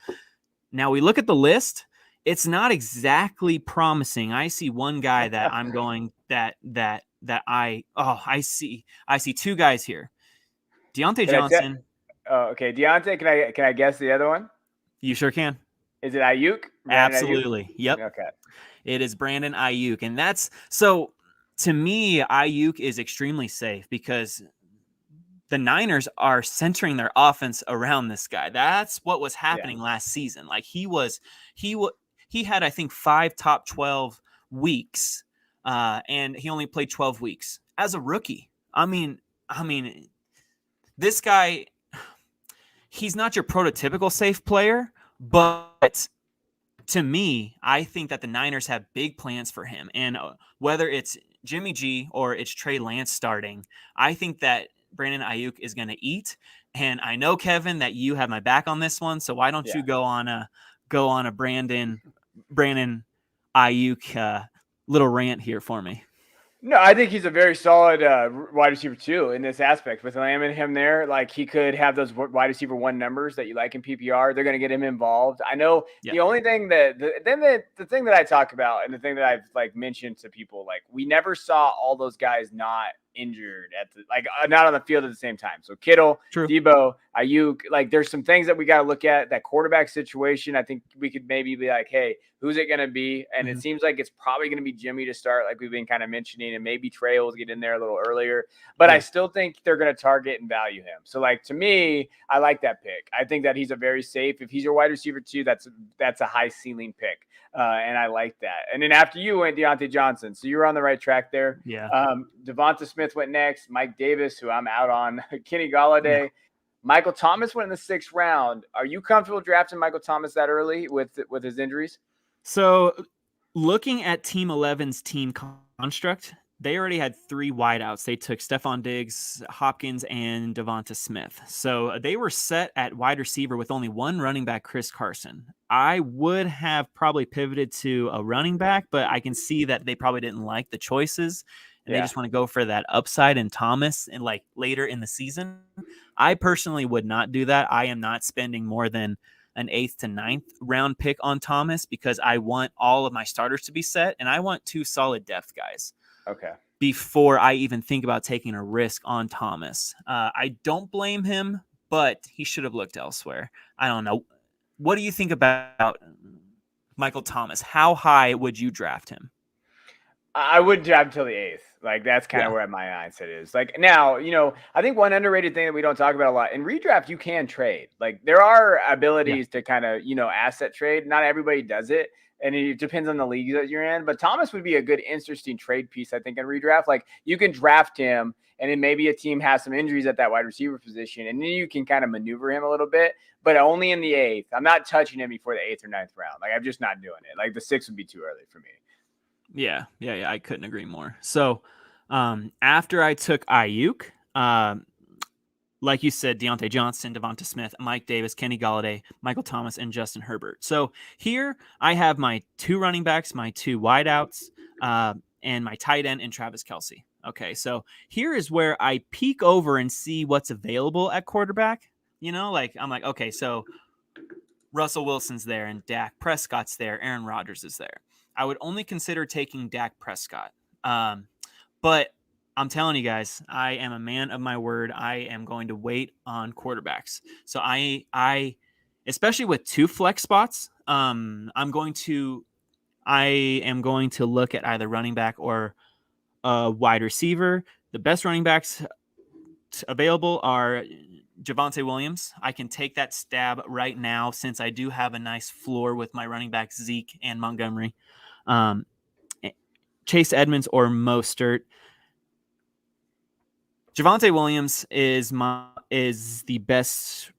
Now we look at the list. It's not exactly promising. I see one guy that I'm going I see 2 guys here. Deontay Johnson. Okay. Deontay, can I guess the other one? You sure can. Is it Ayuk? Absolutely. Ayuk? Yep. Okay. It is Brandon Ayuk. And that's so to me, Ayuk is extremely safe because the Niners are centering their offense around this guy. That's what was happening last season. Like he had, I think, 5 top 12 weeks, and he only played 12 weeks as a rookie. I mean, this guy, he's not your prototypical safe player, but to me, I think that the Niners have big plans for him. And whether it's Jimmy G or it's Trey Lance starting, I think that Brandon Ayuk is going to eat. And I know, Kevin, that you have my back on this one. So why don't you go on a Brandon Ayuk little rant here for me? No, I think he's a very solid wide receiver too in this aspect. With Lamb and him there, like he could have those wide receiver 1 numbers that you like in PPR. They're going to get him involved. I know the only thing the thing that I talk about and the thing that I've like mentioned to people, like we never saw all those guys not injured at the not on the field at the same time. So Kittle, Debo, Ayuk, like there's some things that we got to look at. That quarterback situation, I think we could maybe be like, hey, who's it going to be? And it seems like it's probably going to be Jimmy to start, like we've been kind of mentioning, and maybe Trey will get in there a little earlier. But I still think they're going to target and value him. So like to me, I like that pick. I think that he's a very safe. If he's your wide receiver 2, that's a high ceiling pick. And I like that. And then after you went Deontay Johnson. So you were on the right track there. Yeah. Devonta Smith went next. Mike Davis, who I'm out on. Kenny Golladay. Yeah. Michael Thomas went in the 6th round. Are you comfortable drafting Michael Thomas that early with his injuries? So looking at Team 11's team construct, they already had 3 wideouts. They took Stephon Diggs, Hopkins, and Devonta Smith. So they were set at wide receiver with only 1 running back, Chris Carson. I would have probably pivoted to a running back, but I can see that they probably didn't like the choices, and they just want to go for that upside in Thomas and like later in the season. I personally would not do that. I am not spending more than an 8th to 9th round pick on Thomas because I want all of my starters to be set, and I want 2 solid depth guys. Okay. Before I even think about taking a risk on Thomas. I don't blame him, but he should have looked elsewhere. I don't know. What do you think about Michael Thomas? How high would you draft him? I wouldn't draft until the 8th. Like that's kind of where my mindset is. Like now, I think one underrated thing that we don't talk about a lot in redraft, you can trade. Like there are abilities to kind of, asset trade. Not everybody does it. And it depends on the league that you're in. But Thomas would be a good, interesting trade piece, I think, in redraft. Like you can draft him, and then maybe a team has some injuries at that wide receiver position, and then you can kind of maneuver him a little bit, but only in the 8th. I'm not touching him before the 8th or 9th round. Like I'm just not doing it. Like the 6th would be too early for me. Yeah. I couldn't agree more. So after I took Ayuk, like you said, Deontay Johnson, Devonta Smith, Mike Davis, Kenny Golladay, Michael Thomas, and Justin Herbert. So here I have my 2 running backs, my 2 wideouts, and my tight end and Travis Kelce. Okay, so here is where I peek over and see what's available at quarterback. I'm like, okay, so Russell Wilson's there and Dak Prescott's there. Aaron Rodgers is there. I would only consider taking Dak Prescott. But I'm telling you guys, I am a man of my word. I am going to wait on quarterbacks. So I especially with 2 flex spots, I am going to look at either running back or wide receiver. The best running backs available are Javonte Williams. I can take that stab right now since I do have a nice floor with my running backs Zeke and Montgomery. Chase Edmonds or Mostert. Javonte Williams is the best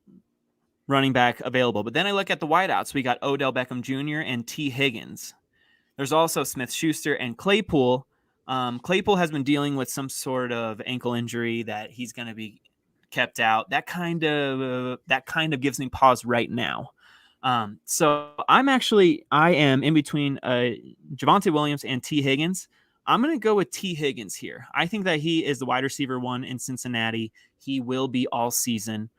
running back available. But then I look at the wideouts. We got Odell Beckham Jr. and T. Higgins. There's also Smith-Schuster and Claypool. Claypool has been dealing with some sort of ankle injury that he's going to be kept out. That kind of gives me pause right now. So I am in between Javonte Williams and T. Higgins. I'm going to go with T. Higgins here. I think that he is the wide receiver 1 in Cincinnati. He will be all season.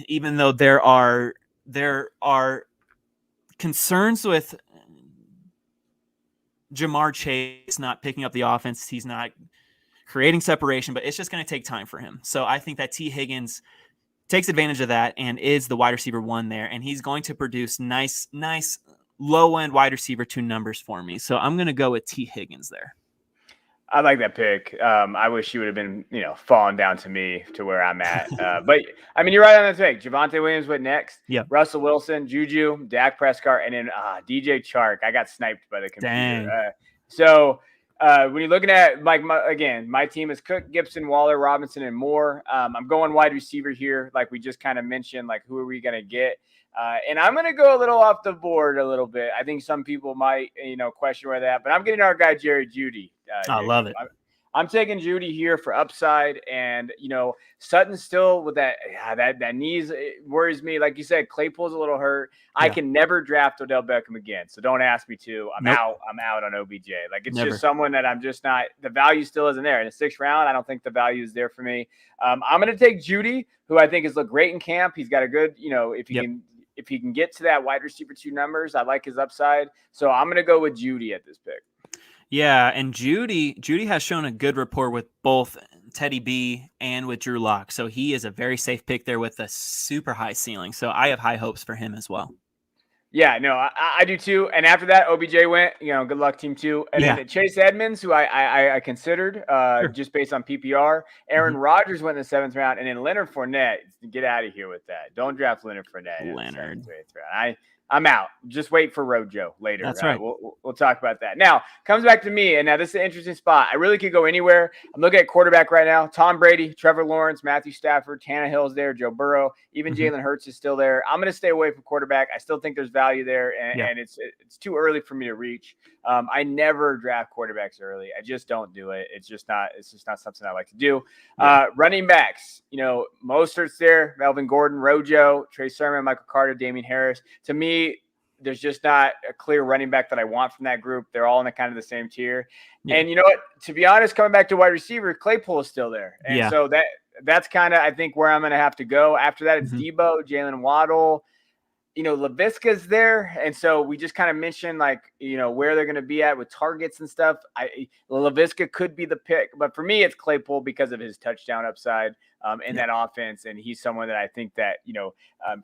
Even though there are concerns with Jamar Chase not picking up the offense. He's not creating separation, but it's just going to take time for him. So I think that T. Higgins takes advantage of that and is the wide receiver 1 there. And he's going to produce nice low-end wide receiver 2 numbers for me. So I'm going to go with T. Higgins there. I like that pick. I wish she would have been, falling down to me to where I'm at. But I mean, you're right on that pick. Javonte Williams went next. Yep. Russell Wilson, Juju, Dak Prescott, and then DJ Chark. I got sniped by the computer. Dang. So when you're looking at my team is Cook, Gibson, Waller, Robinson, and Moore. I'm going wide receiver here, like we just kind of mentioned. Like, who are we gonna get? And I'm going to go a little off the board a little bit. I think some people might, question where that, but I'm getting our guy, Jerry Jeudy. I love it. I'm taking Jeudy here for upside. And, Sutton still with that knees worries me. Like you said, Claypool's a little hurt. Yeah. I can never draft Odell Beckham again. So don't ask me to. I'm out on OBJ. Like, it's just someone that I'm just not, the value still isn't there. In the 6th round, I don't think the value is there for me. I'm going to take Jeudy, who I think has looked great in camp. He's got a good, if he can get to that wide receiver 2 numbers, I like his upside. So I'm going to go with Jeudy at this pick. Yeah, and Jeudy has shown a good rapport with both Teddy B and with Drew Lock. So he is a very safe pick there with a super high ceiling. So I have high hopes for him as well. Yeah, no, I do too. And after that, OBJ went, good luck team 2. And then Chase Edmonds, who I considered just based on PPR. Aaron Rodgers went in the 7th round. And then Leonard Fournette, get out of here with that. Don't draft Leonard Fournette. Leonard. I'm out. Just wait for Rojo later. That's right. We'll talk about that. Now, comes back to me, and now this is an interesting spot. I really could go anywhere. I'm looking at quarterback right now. Tom Brady, Trevor Lawrence, Matthew Stafford, Tannehill's there, Joe Burrow, even Jalen Hurts is still there. I'm going to stay away from quarterback. I still think there's value there, and it's too early for me to reach. I never draft quarterbacks early. I just don't do it. It's just not something I like to do. Running backs, Mostert's there, Melvin Gordon, Rojo, Trey Sermon, Michael Carter, Damian Harris. To me, there's just not a clear running back that I want from that group. They're all in the kind of the same tier. Yeah. And you know what? To be honest, coming back to wide receiver, Claypool is still there. And so that's kind of, I think, where I'm going to have to go. After that, it's Debo, Jalen Waddle. Laviska's there. And so we just kind of mentioned, where they're going to be at with targets and stuff. Laviska could be the pick. But for me, it's Claypool because of his touchdown upside in that offense. And he's someone that I think that,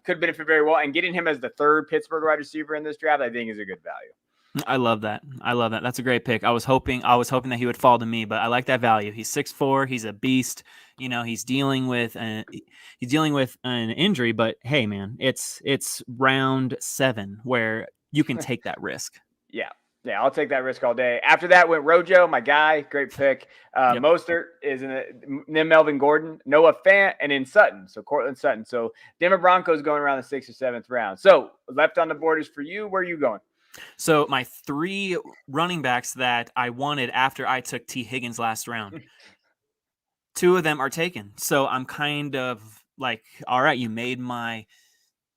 could benefit very well. And getting him as the 3rd Pittsburgh wide receiver in this draft, I think is a good value. I love that. That's a great pick. I was hoping that he would fall to me, but I like that value. He's 6'4". He's a beast. He's dealing with an injury, but hey, man, it's round 7 where you can take that risk. Yeah, I'll take that risk all day. After that went Rojo, my guy, great pick. Mostert is then Melvin Gordon, Noah Fant, and then Sutton. So Cortland Sutton. So Denver Broncos going around the 6th or 7th round. So left on the board is for you. Where are you going? So my 3 running backs that I wanted after I took T. Higgins last round, 2 of them are taken. So I'm kind of like, all right, you made my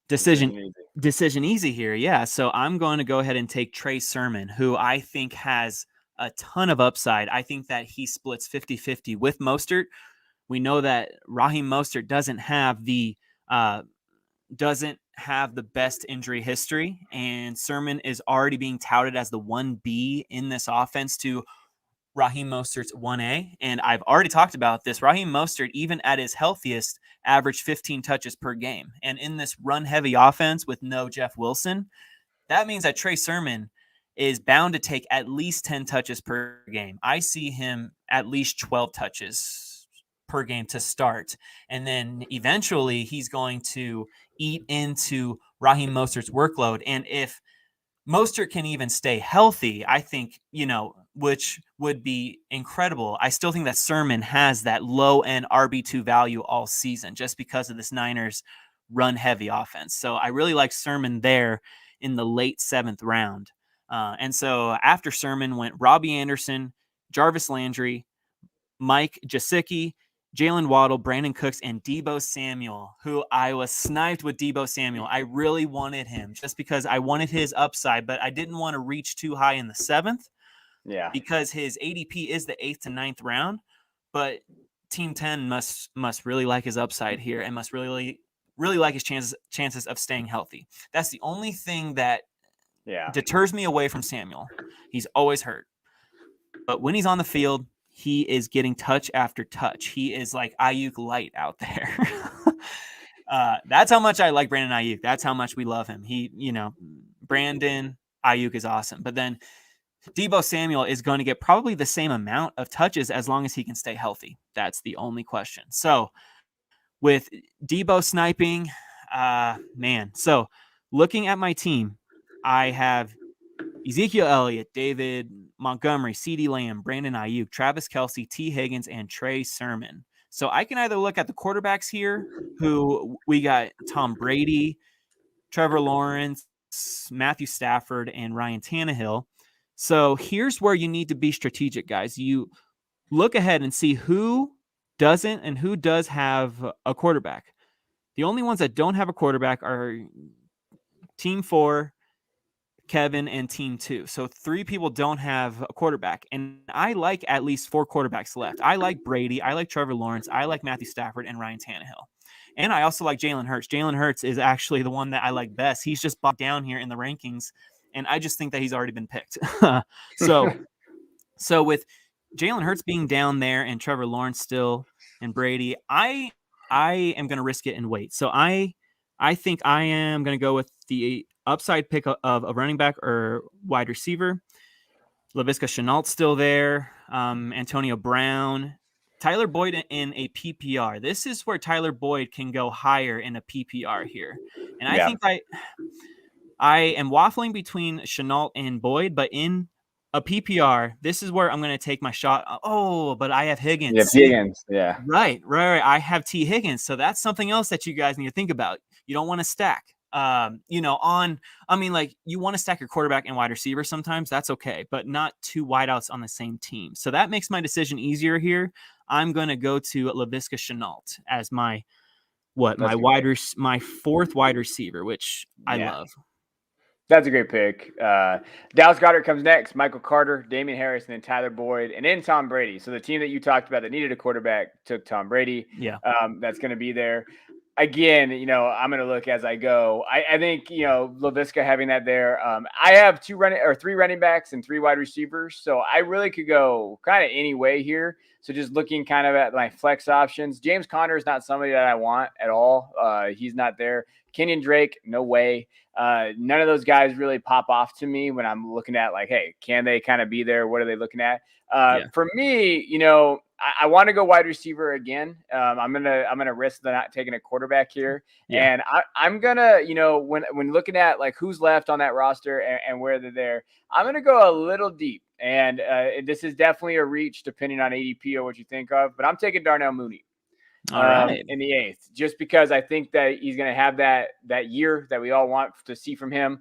decision easy here. Yeah. So I'm going to go ahead and take Trey Sermon, who I think has a ton of upside. I think that he splits 50-50 with Mostert. We know that Raheem Mostert doesn't have the best injury history, and Sermon is already being touted as the 1B in this offense to Raheem Mostert's 1A. And I've already talked about this. Raheem Mostert, even at his healthiest, averaged 15 touches per game. And in this run-heavy offense with no Jeff Wilson, that means that Trey Sermon is bound to take at least 10 touches per game. I see him at least 12 touches per game to start. And then eventually he's going to eat into Raheem Mostert's workload. And if Mostert can even stay healthy, I think, which would be incredible. I still think that Sermon has that low-end RB2 value all season just because of this Niners run-heavy offense. So I really like Sermon there in the late 7th round. And so after Sermon went Robbie Anderson, Jarvis Landry, Mike Gesicki, Jalen Waddle, Brandon Cooks, and Deebo Samuel, who I was sniped with Deebo Samuel. I really wanted him just because I wanted his upside, but I didn't want to reach too high in the 7th. Yeah. Because his ADP is the 8th to 9th round, but Team 10 must really like his upside here and must really like his chances of staying healthy. That's the only thing that deters me away from Samuel. He's always hurt. But when he's on the field, he is getting touch after touch. He is like Ayuk light out there. That's how much I like Brandon Ayuk. That's how much we love him. Brandon Ayuk is awesome. But then Deebo Samuel is going to get probably the same amount of touches as long as he can stay healthy. That's the only question. So with Deebo sniping, man. So looking at my team, I have Ezekiel Elliott, David Montgomery, CeeDee Lamb, Brandon Ayuk, Travis Kelce, T. Higgins, and Trey Sermon. So I can either look at the quarterbacks here, who we got Tom Brady, Trevor Lawrence, Matthew Stafford, and Ryan Tannehill. So here's where you need to be strategic, guys. You look ahead and see who doesn't and who does have a quarterback. The only ones that don't have a quarterback are Team 4, Kevin, and Team 2. So 3 people don't have a quarterback. And I like at least 4 quarterbacks left. I like Brady. I like Trevor Lawrence. I like Matthew Stafford and Ryan Tannehill. And I also like Jalen Hurts. Jalen Hurts is actually the one that I like best. He's just bogged down here in the rankings, and I just think that he's already been picked. So with Jalen Hurts being down there and Trevor Lawrence still and Brady, I am going to risk it and wait. So I think I am going to go with the upside pick of a running back or wide receiver. Laviska Shenault's still there. Antonio Brown. Tyler Boyd in a PPR. This is where Tyler Boyd can go higher in a PPR here. And I think I am waffling between Shenault and Boyd, but in a PPR, this is where I'm going to take my shot. Oh, but I have Higgins. Yeah, Higgins. Yeah. Right. I have T. Higgins. So that's something else that you guys need to think about. You don't want to stack. You want to stack your quarterback and wide receiver sometimes. That's okay, but not 2 wideouts on the same team. So that makes my decision easier here. I'm going to go to Laviska Shenault as my 4th wide receiver, which I love. That's a great pick. Dallas Goedert comes next. Michael Carter, Damian Harris, and then Tyler Boyd, and then Tom Brady. So the team that you talked about that needed a quarterback took Tom Brady. Yeah. That's going to be there. Again, I'm going to look as I go. I think, Laviska having that there. I have 3 running backs and 3 wide receivers. So I really could go kind of any way here. So just looking kind of at my flex options. James Conner is not somebody that I want at all. He's not there. Kenyon Drake, no way. None of those guys really pop off to me when I'm looking at hey, can they kind of be there? What are they looking at? For me, I want to go wide receiver again. I'm gonna risk not taking a quarterback here, and I'm gonna, when looking at who's left on that roster and where they're there, I'm gonna go a little deep. And this is definitely a reach depending on ADP or what you think of, but I'm taking Darnell Mooney. All right. In the 8th, just because I think that he's going to have that year that we all want to see from him.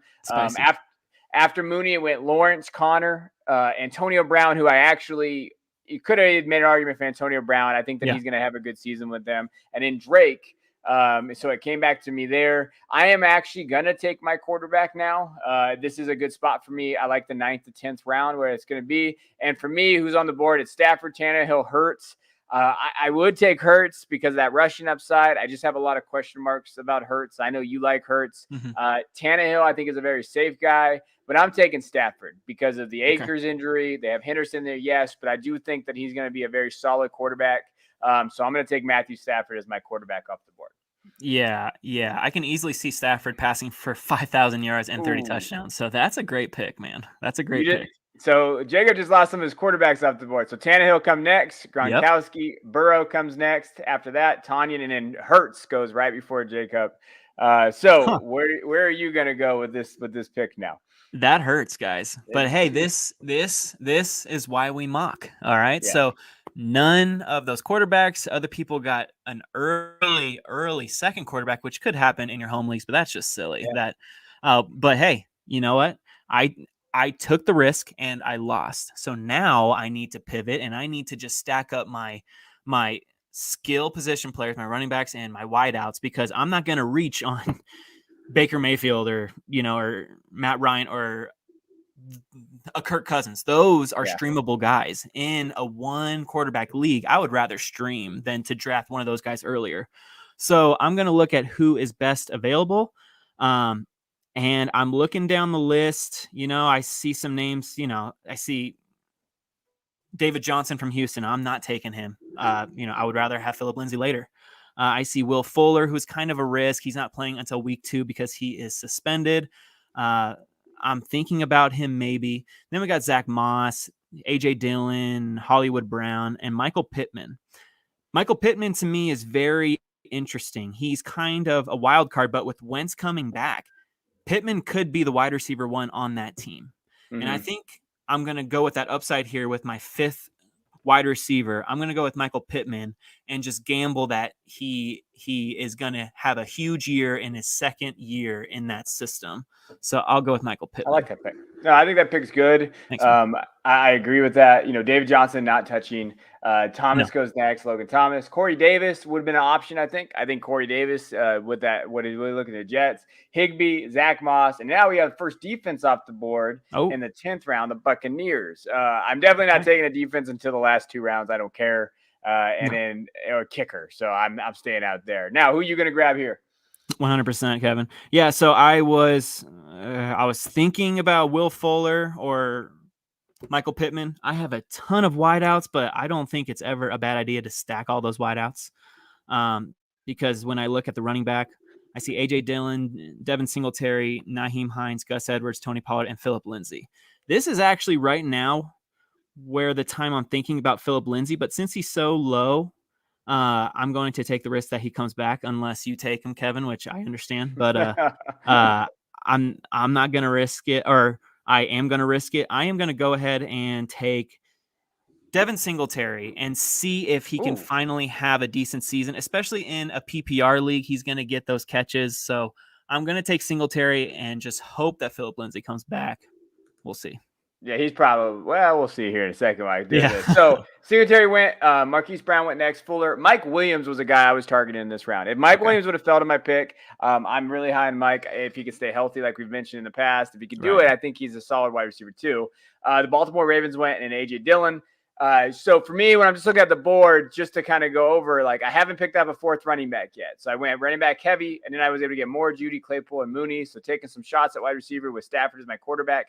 After Mooney, it went Lawrence, Connor, Antonio Brown, who you could have made an argument for Antonio Brown. I think that he's going to have a good season with them. And then Drake. So it came back to me there. I am actually going to take my quarterback now. This is a good spot for me. I like the 9th to 10th round where it's going to be. And for me, who's on the board, it's Stafford, Tannehill, Hurts. I would take Hurts because of that rushing upside. I just have a lot of question marks about Hurts. I know you like Hurts. Mm-hmm. Tannehill, I think, is a very safe guy, but I'm taking Stafford because of the Akers injury. They have Henderson there, yes, but I do think that he's going to be a very solid quarterback. So I'm going to take Matthew Stafford as my quarterback off the board. Yeah. I can easily see Stafford passing for 5,000 yards and 30 touchdowns. So that's a great pick, man. That's a great pick. So Jacob just lost some of his quarterbacks off the board. So Tannehill come next, Gronkowski, Burrow comes next. After that, Tanyan, and then Hurts goes right before Jacob. Where are you going to go with this pick now? That hurts, guys. But hey, this is why we mock. All right. Yeah. So none of those quarterbacks. Other people got an early second quarterback, which could happen in your home leagues, but that's just silly. Yeah. But hey, you know what? I took the risk and I lost. So now I need to pivot and I need to just stack up my skill position players, my running backs and my wideouts, because I'm not going to reach on Baker Mayfield or Matt Ryan or a Kirk Cousins. Those are streamable guys in a 1 quarterback league. I would rather stream than to draft one of those guys earlier. So I'm going to look at who is best available. And I'm looking down the list, I see some names, I see David Johnson from Houston. I'm not taking him. I would rather have Phillip Lindsay later. I see Will Fuller, who's kind of a risk. He's not playing until week 2 because he is suspended. I'm thinking about him maybe. Then we got Zach Moss, A.J. Dillon, Hollywood Brown, and Michael Pittman. Michael Pittman to me is very interesting. He's kind of a wild card, but with Wentz coming back, Pittman could be the wide receiver one on that team. Mm-hmm. And I think I'm going to go with that upside here with my 5th wide receiver. I'm going to go with Michael Pittman and just gamble that he is going to have a huge year in his 2nd year in that system. So I'll go with Michael Pittman. I like that pick. No, I think that pick's good. Thanks, I agree with that. David Johnson not touching. Thomas goes next. Logan Thomas. Corey Davis would have been an option, I think. I think Corey Davis with that, what he's really looking at the Jets. Higbee, Zach Moss. And now we have the first defense off the board in the 10th round, the Buccaneers. I'm definitely not taking a defense until the last 2 rounds. I don't care. Then or kicker. So I'm staying out there. Now, who are you going to grab here? 100%, Kevin. Yeah, so I was thinking about Will Fuller or Michael Pittman. I have a ton of wideouts, but I don't think it's ever a bad idea to stack all those wideouts. Because when I look at the running back, I see A.J. Dillon, Devin Singletary, Nyheim Hines, Gus Edwards, Tony Pollard, and Phillip Lindsay. This is actually right now where the time I'm thinking about Phillip Lindsay, but since he's so low, I'm going to take the risk that he comes back unless you take him, Kevin, which I understand, but I'm not going to risk it, or I am going to risk it. I am going to go ahead and take Devin Singletary and see if he can finally have a decent season, especially in a PPR league. He's going to get those catches. So I'm going to take Singletary and just hope that Phillip Lindsay comes back. We'll see. Yeah, he's probably, we'll see here in a second while I do this. So Singletary went, Marquise Brown went next, Fuller. Mike Williams was a guy I was targeting in this round. If Mike Williams would have fell to my pick, I'm really high on Mike. If he could stay healthy, like we've mentioned in the past, if he could do it, I think he's a solid wide receiver too. The Baltimore Ravens went and A.J. Dillon. So for me, when I'm just looking at the board, just to kind of go over, like I haven't picked up a 4th running back yet. So I went running back heavy, and then I was able to get more Judy, Claypool, and Mooney. So taking some shots at wide receiver with Stafford as my quarterback.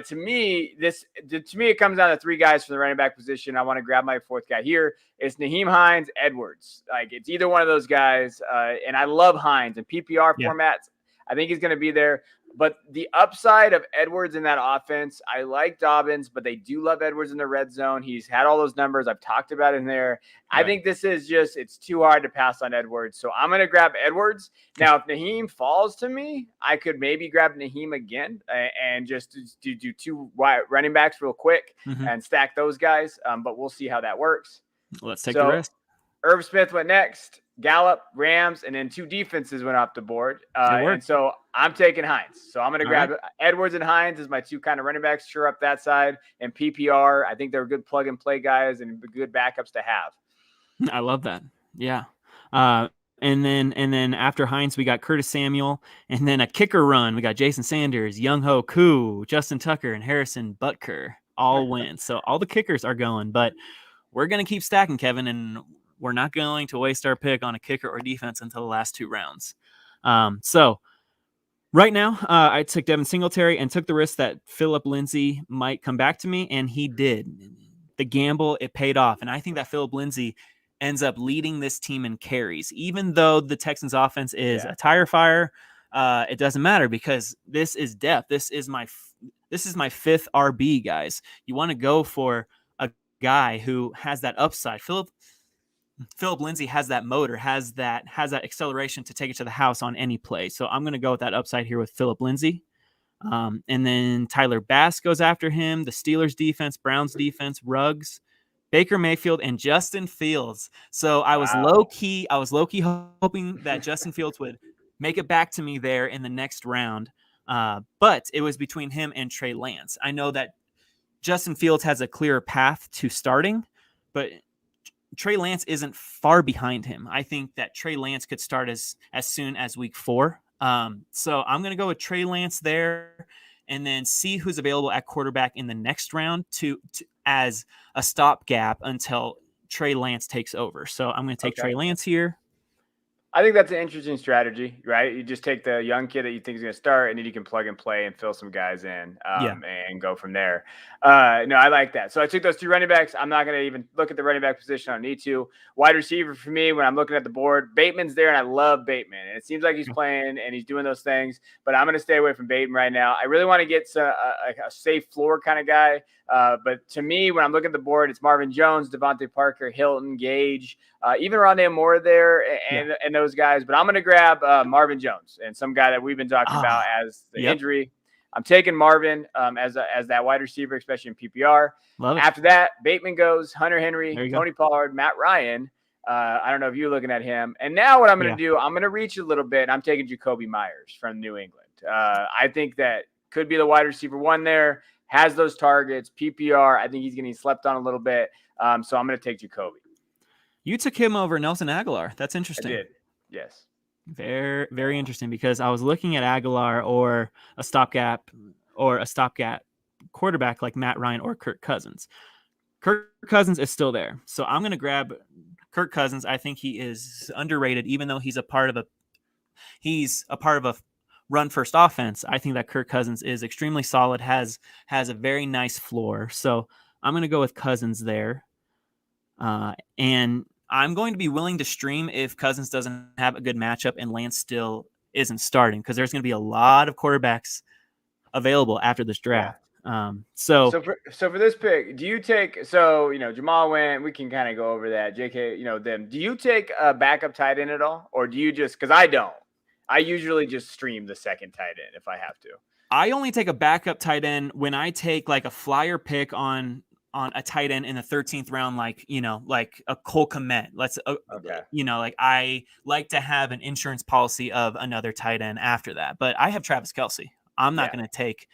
To me, it comes down to 3 guys from the running back position. I want to grab my 4th guy here. It's Nyheim Hines, Edwards. Like it's either one of those guys. And I love Hines in PPR formats. I think he's going to be there. But the upside of Edwards in that offense, I like Dobbins, but they do love Edwards in the red zone. He's had all those numbers. I've talked about in there. I think this is just, it's too hard to pass on Edwards. So I'm going to grab Edwards. Now, if Nyheim falls to me, I could maybe grab Nyheim again and just do 2 running backs real quick and stack those guys. But we'll see how that works. Let's take the risk. Irv Smith went next. Gallup, Rams, and then 2 defenses went off the board. And so I'm taking Hines. So I'm going to grab Edwards and Hines as my 2 kind of running backs, sure up that side. And PPR, I think they're good plug-and-play guys and good backups to have. I love that. Yeah. And then after Hines, we got Curtis Samuel. And then a kicker run. We got Jason Sanders, Younghoe Koo, Justin Tucker, and Harrison Butker all win. So all the kickers are going. But we're going to keep stacking, Kevin, and we're not going to waste our pick on a kicker or defense until the last 2 rounds. So right now, I took Devin Singletary and took the risk that Phillip Lindsay might come back to me, and he did. The gamble, it paid off. And I think that Phillip Lindsay ends up leading this team in carries. Even though the Texans offense is a tire fire, it doesn't matter because this is depth. This is my 5th RB, guys. You want to go for a guy who has that upside. Phillip Lindsay has that motor, has that acceleration to take it to the house on any play. So I'm going to go with that upside here with Phillip Lindsay. And then Tyler Bass goes after him, the Steelers defense, Browns defense, Ruggs, Baker Mayfield, and Justin Fields. So I was low-key hoping that Justin Fields would make it back to me there in the next round. But it was between him and Trey Lance. I know that Justin Fields has a clearer path to starting, but Trey Lance isn't far behind him. I think that Trey Lance could start as soon as week 4. So I'm going to go with Trey Lance there and then see who's available at quarterback in the next round to as a stopgap until Trey Lance takes over. So I'm going to take Trey Lance here. I think that's an interesting strategy, right? You just take the young kid that you think is going to start, and then you can plug and play and fill some guys in Yeah. and go from there. No, I like that. So I took those 2 running backs. I'm not going to even look at the running back position. I don't need to. Wide receiver for me, when I'm looking at the board, Bateman's there, and I love Bateman. And it seems like he's playing and he's doing those things, but I'm going to stay away from Bateman right now. I really want to get a safe floor kind of guy. But to me, when I'm looking at the board, it's Marvin Jones, Devontae Parker, Hilton, Gage, even Rondé Moore there and those guys. But I'm going to grab Marvin Jones and some guy that we've been talking about as the injury. I'm taking Marvin as that wide receiver, especially in PPR. Love it. After that, Bateman goes, Hunter Henry, go. Tony Pollard, Matt Ryan. I don't know if you're looking at him. And now what I'm going to do, I'm going to reach a little bit. I'm taking Jacoby Myers from New England. I think that could be the wide receiver 1 there. Has those targets, PPR. I think he's getting slept on a little bit. So I'm going to take Jacoby. You took him over Nelson Aguilar. That's interesting. I did. Yes. Very, very interesting, because I was looking at Aguilar or a stopgap quarterback like Matt Ryan or Kirk Cousins. Kirk Cousins is still there. So I'm going to grab Kirk Cousins. I think he is underrated, even though he's a part of a run first offense. I think that Kirk Cousins is extremely solid, has a very nice floor. So I'm going to go with Cousins there. And I'm going to be willing to stream if Cousins doesn't have a good matchup and Lance still isn't starting, because there's going to be a lot of quarterbacks available after this draft. So for this pick, do you take, Jamal went, we can kind of go over that, JK, them. Do you take a backup tight end at all? Or do you just, because I don't. I usually just stream the second tight end if I have to. I only take a backup tight end when I take like a flyer pick on a tight end in the 13th round, like a Cole Kmet. I like to have an insurance policy of another tight end after that. But I have Travis Kelce. I'm not going to take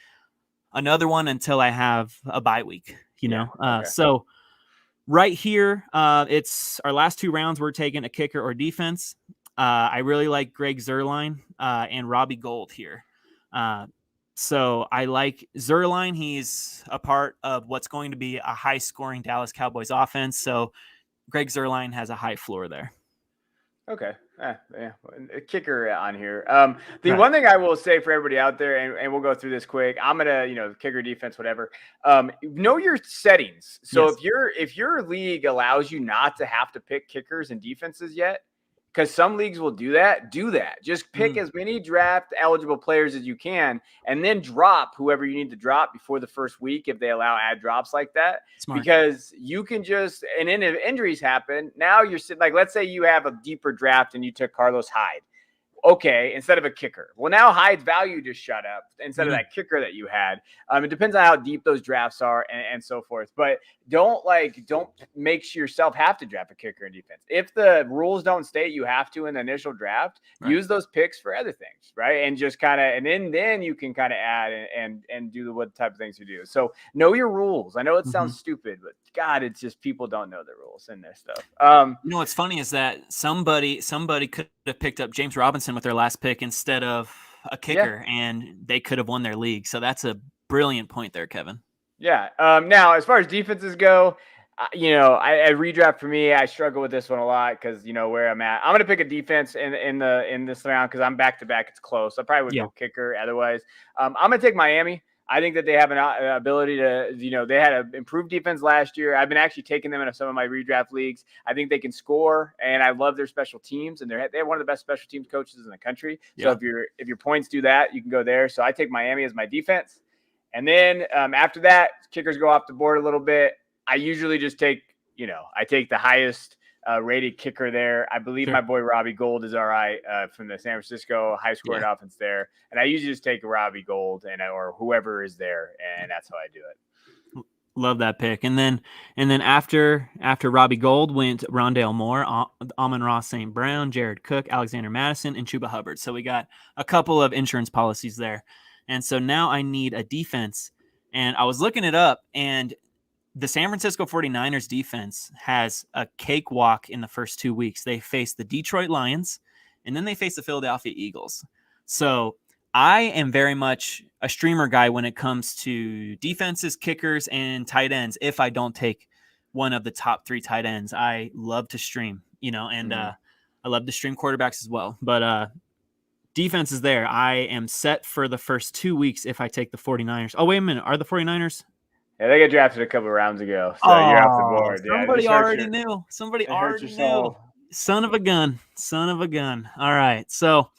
another one until I have a bye week, So right here, it's our last 2 rounds. We're taking a kicker or defense. I really like Greg Zuerlein and Robbie Gould here. So I like Zuerlein. He's a part of what's going to be a high-scoring Dallas Cowboys offense. So Greg Zuerlein has a high floor there. Okay. A kicker on here. One thing I will say for everybody out there, and we'll go through this quick, I'm going to, kicker, defense, whatever. Know your settings. So if your league allows you not to have to pick kickers and defenses yet, because some leagues will do that. Just pick as many draft eligible players as you can, and then drop whoever you need to drop before the first week if they allow ad drops like that. Smart. Because you can just, and then if injuries happen, now you're sitting, like, let's say you have a deeper draft and you took Carlos Hyde. Okay, instead of a kicker. Well, now Hyde's value just shut up instead of that kicker that you had. It depends on how deep those drafts are and so forth. But don't make yourself have to draft a kicker in defense. If the rules don't state you have to in the initial draft, use those picks for other things, right? And just kind of, and then you can kind of add and do what type of things you do. So know your rules. I know it sounds stupid, but God, it's just people don't know the rules in this stuff. What's funny is that somebody could have picked up James Robinson with their last pick instead of a kicker, and they could have won their league. So that's a brilliant point there, Kevin. Yeah. Now, as far as defenses go, I redraft for me, I struggle with this one a lot because where I'm at. I'm gonna pick a defense in this round because I'm back to back. It's close. I probably would go kicker otherwise. I'm gonna take Miami. I think that they have an ability to, they had an improved defense last year. I've been actually taking them into some of my redraft leagues. I think they can score, and I love their special teams, and they're one of the best special teams coaches in the country. So if your points do that, you can go there. So I take Miami as my defense. And then after that, kickers go off the board a little bit. I usually just take, I take the highest rated kicker there. I believe my boy Robbie Gould is all right from the San Francisco high scoring offense there. And I usually just take Robbie Gould or whoever is there, and that's how I do it. Love that pick. And then after Robbie Gould went Rondale Moore, Amon-Ra St. Brown, Jared Cook, Alexander Madison, and Chuba Hubbard. So we got a couple of insurance policies there. And so now I need a defense. And I was looking it up, and the San Francisco 49ers defense has a cakewalk in the first 2 weeks. They face the Detroit Lions, and then they face the Philadelphia Eagles. So I am very much a streamer guy when it comes to defenses, kickers, and tight ends. If I don't take one of the top 3 tight ends, I love to stream, and I love to stream quarterbacks as well, but defense is there. I am set for the first 2 weeks if I take the 49ers. Oh, wait a minute. Are the 49ers? Yeah, they got drafted a couple rounds ago, so you're off the board. Yeah, Somebody already knew. Somebody already knew. Son of a gun. Son of a gun. All right. So,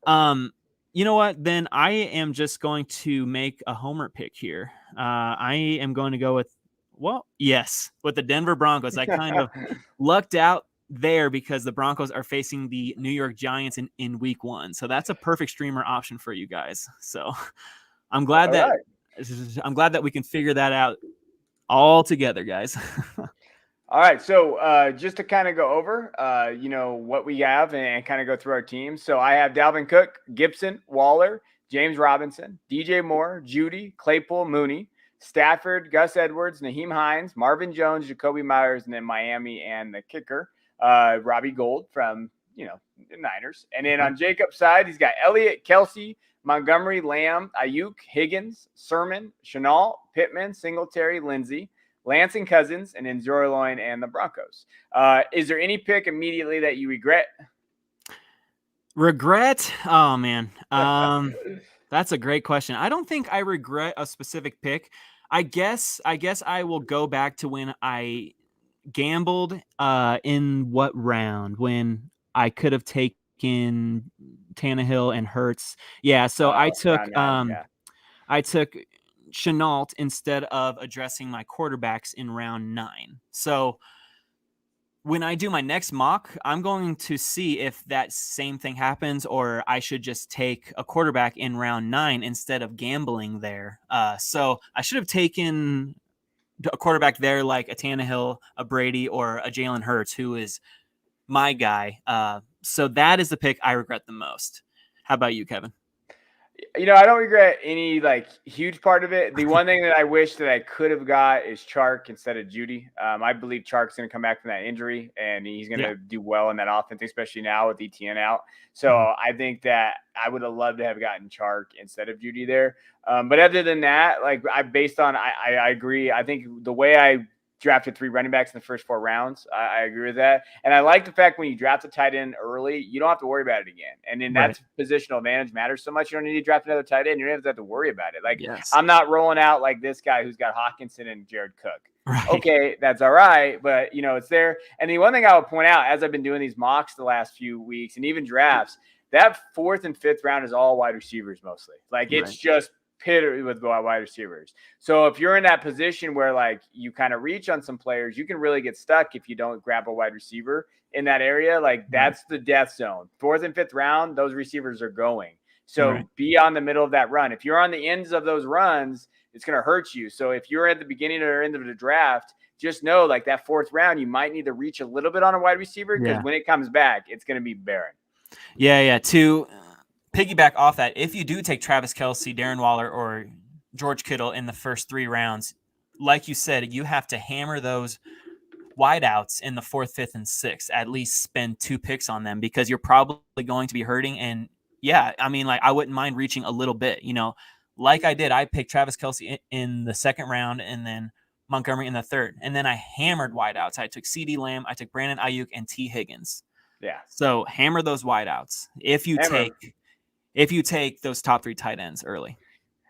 you know what? Then I am just going to make a homer pick here. I am going to go with the Denver Broncos. I kind of lucked out there because the Broncos are facing the New York Giants in week 1. So that's a perfect streamer option for you guys. So I'm glad that we can figure that out all together, guys. All right. So just to kind of go over, what we have and kind of go through our team. So I have Dalvin Cook, Gibson, Waller, James Robinson, DJ Moore, Judy, Claypool, Mooney, Stafford, Gus Edwards, Naheem Hines, Marvin Jones, Jacoby Myers, and then Miami and the kicker, Robbie Gould from, the Niners. And then on Jacob's side, he's got Elliott, Kelsey, Montgomery, Lamb, Ayuk, Higgins, Sermon, Shenault, Pittman, Singletary, Lindsey, Lance and Cousins, and then Zorloin and the Broncos. Is there any pick immediately that you regret? Regret? Oh, man. That's a great question. I don't think I regret a specific pick. I guess I will go back to when I gambled in what round when I could have taken Tannehill and Hurts. Yeah, so I took Shenault instead of addressing my quarterbacks in round 9. So when I do my next mock, I'm going to see if that same thing happens or I should just take a quarterback in round 9 instead of gambling there. So I should have taken a quarterback there like a Tannehill, a Brady, or a Jalen Hurts, who is my guy. So that is the pick I regret the most. How about you, Kevin? I don't regret any huge part of it. The one thing that I wish that I could have got is Chark instead of Judy. I believe Chark's going to come back from that injury and he's going to do well in that offense, especially now with ETN out. So I think that I would have loved to have gotten Chark instead of Judy there. But other than that, I agree. I think the way I drafted 3 running backs in the first 4 rounds, I agree with that. And I like the fact when you draft a tight end early, you don't have to worry about it again. And then that's positional advantage matters so much. You don't need to draft another tight end. You don't have to worry about it. I'm not rolling out like this guy who's got Hawkinson and Jared Cook. Right. Okay, that's all right. But, it's there. And the one thing I would point out, as I've been doing these mocks the last few weeks and even drafts, that 4th and 5th round is all wide receivers mostly. It's just pit with wide receivers. So if you're in that position where you kind of reach on some players, you can really get stuck if you don't grab a wide receiver in that area. That's the death zone. 4th and 5th round, those receivers are going. So be on the middle of that run. If you're on the ends of those runs, it's going to hurt you. So if you're at the beginning or end of the draft, just know that 4th round, you might need to reach a little bit on a wide receiver because when it comes back, it's going to be barren. Yeah. To piggyback off that, if you do take Travis Kelce, Darren Waller, or George Kittle in the first 3 rounds, like you said, you have to hammer those wideouts in the 4th, 5th, and 6th. At least spend 2 picks on them because you're probably going to be hurting. And I wouldn't mind reaching a little bit. Like I did, I picked Travis Kelce in the 2nd round and then Montgomery in the 3rd. And then I hammered wideouts. I took CeeDee Lamb, I took Brandon Ayuk, and T. Higgins. Yeah. So hammer those wideouts if you take those top 3 tight ends early.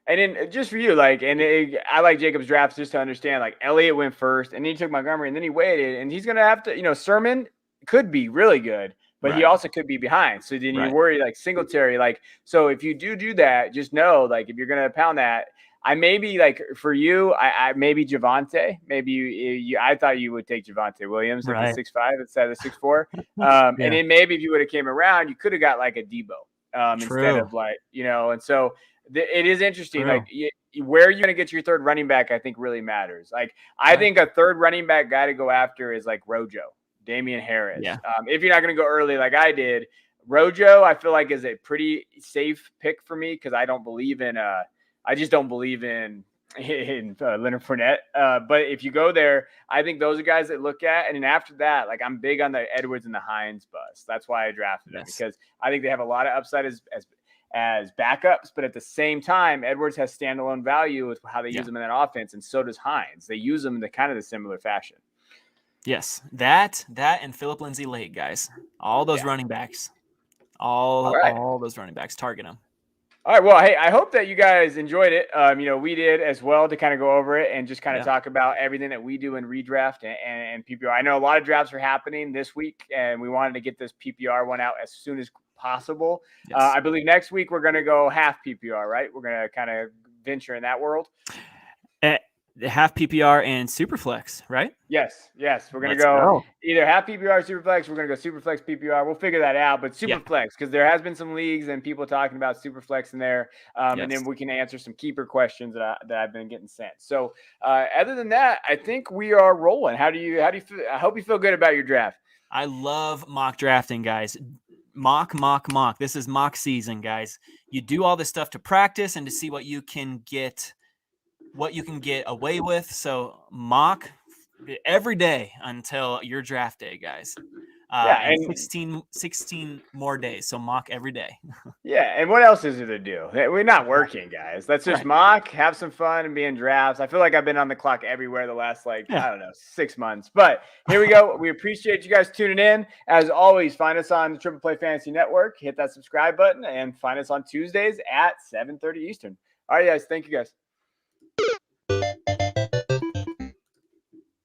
And then just for you, I like Jacob's drafts just to understand, Elliott went first and then he took Montgomery and then he waited and he's going to have to, Sermon could be really good, but he also could be behind. So then you worry Singletary, so if you do that, just know, if you're going to pound that, I maybe for you, I maybe Javonte, maybe you I thought you would take Javonte Williams at the 6'5" instead of the 6'4". And then maybe if you would have came around, you could have got a Debo instead of and so it is interesting. Where you're going to get your 3rd running back, I think really matters. I think a 3rd running back guy to go after is Rojo, Damian Harris. Yeah. If you're not going to go early like I did, Rojo, I feel is a pretty safe pick for me because I don't believe in I just don't believe in Leonard Fournette. But if you go there, I think those are guys that look at. And then after that, I'm big on the Edwards and the Hines bus. That's why I drafted them because I think they have a lot of upside as backups. But at the same time, Edwards has standalone value with how they use them in that offense. And so does Hines. They use them in kind of the similar fashion. Yes, that and Philip Lindsay late, guys. All those running backs. All those running backs, target them. All right. Well, hey, I hope that you guys enjoyed it. We did as well, to kind of go over it and just kind of talk about everything that we do in redraft and PPR. I know a lot of drafts are happening this week, and we wanted to get this PPR one out as soon as possible. Yes. I believe next week we're going to go half PPR, right? We're going to kind of venture in that world. Half PPR and Superflex, right? Yes. We're going to go either half PPR or Superflex. We're going to go Superflex PPR. We'll figure that out. But Superflex, because there has been some leagues and people talking about Superflex in there. And then we can answer some keeper questions that I've been getting sent. So other than that, I think we are rolling. How do you feel? I hope you feel good about your draft. I love mock drafting, guys. Mock. This is mock season, guys. You do all this stuff to practice and to see what you can get away with. So mock every day until your draft day, guys. And 16 more days. So mock every day. Yeah. And what else is there to do? We're not working, guys. Let's just mock, have some fun, and be in drafts. I feel like I've been on the clock everywhere the last, 6 months. But here we go. We appreciate you guys tuning in. As always, find us on the Triple Play Fantasy Network. Hit that subscribe button and find us on Tuesdays at 7:30 Eastern. All right, guys. Thank you, guys.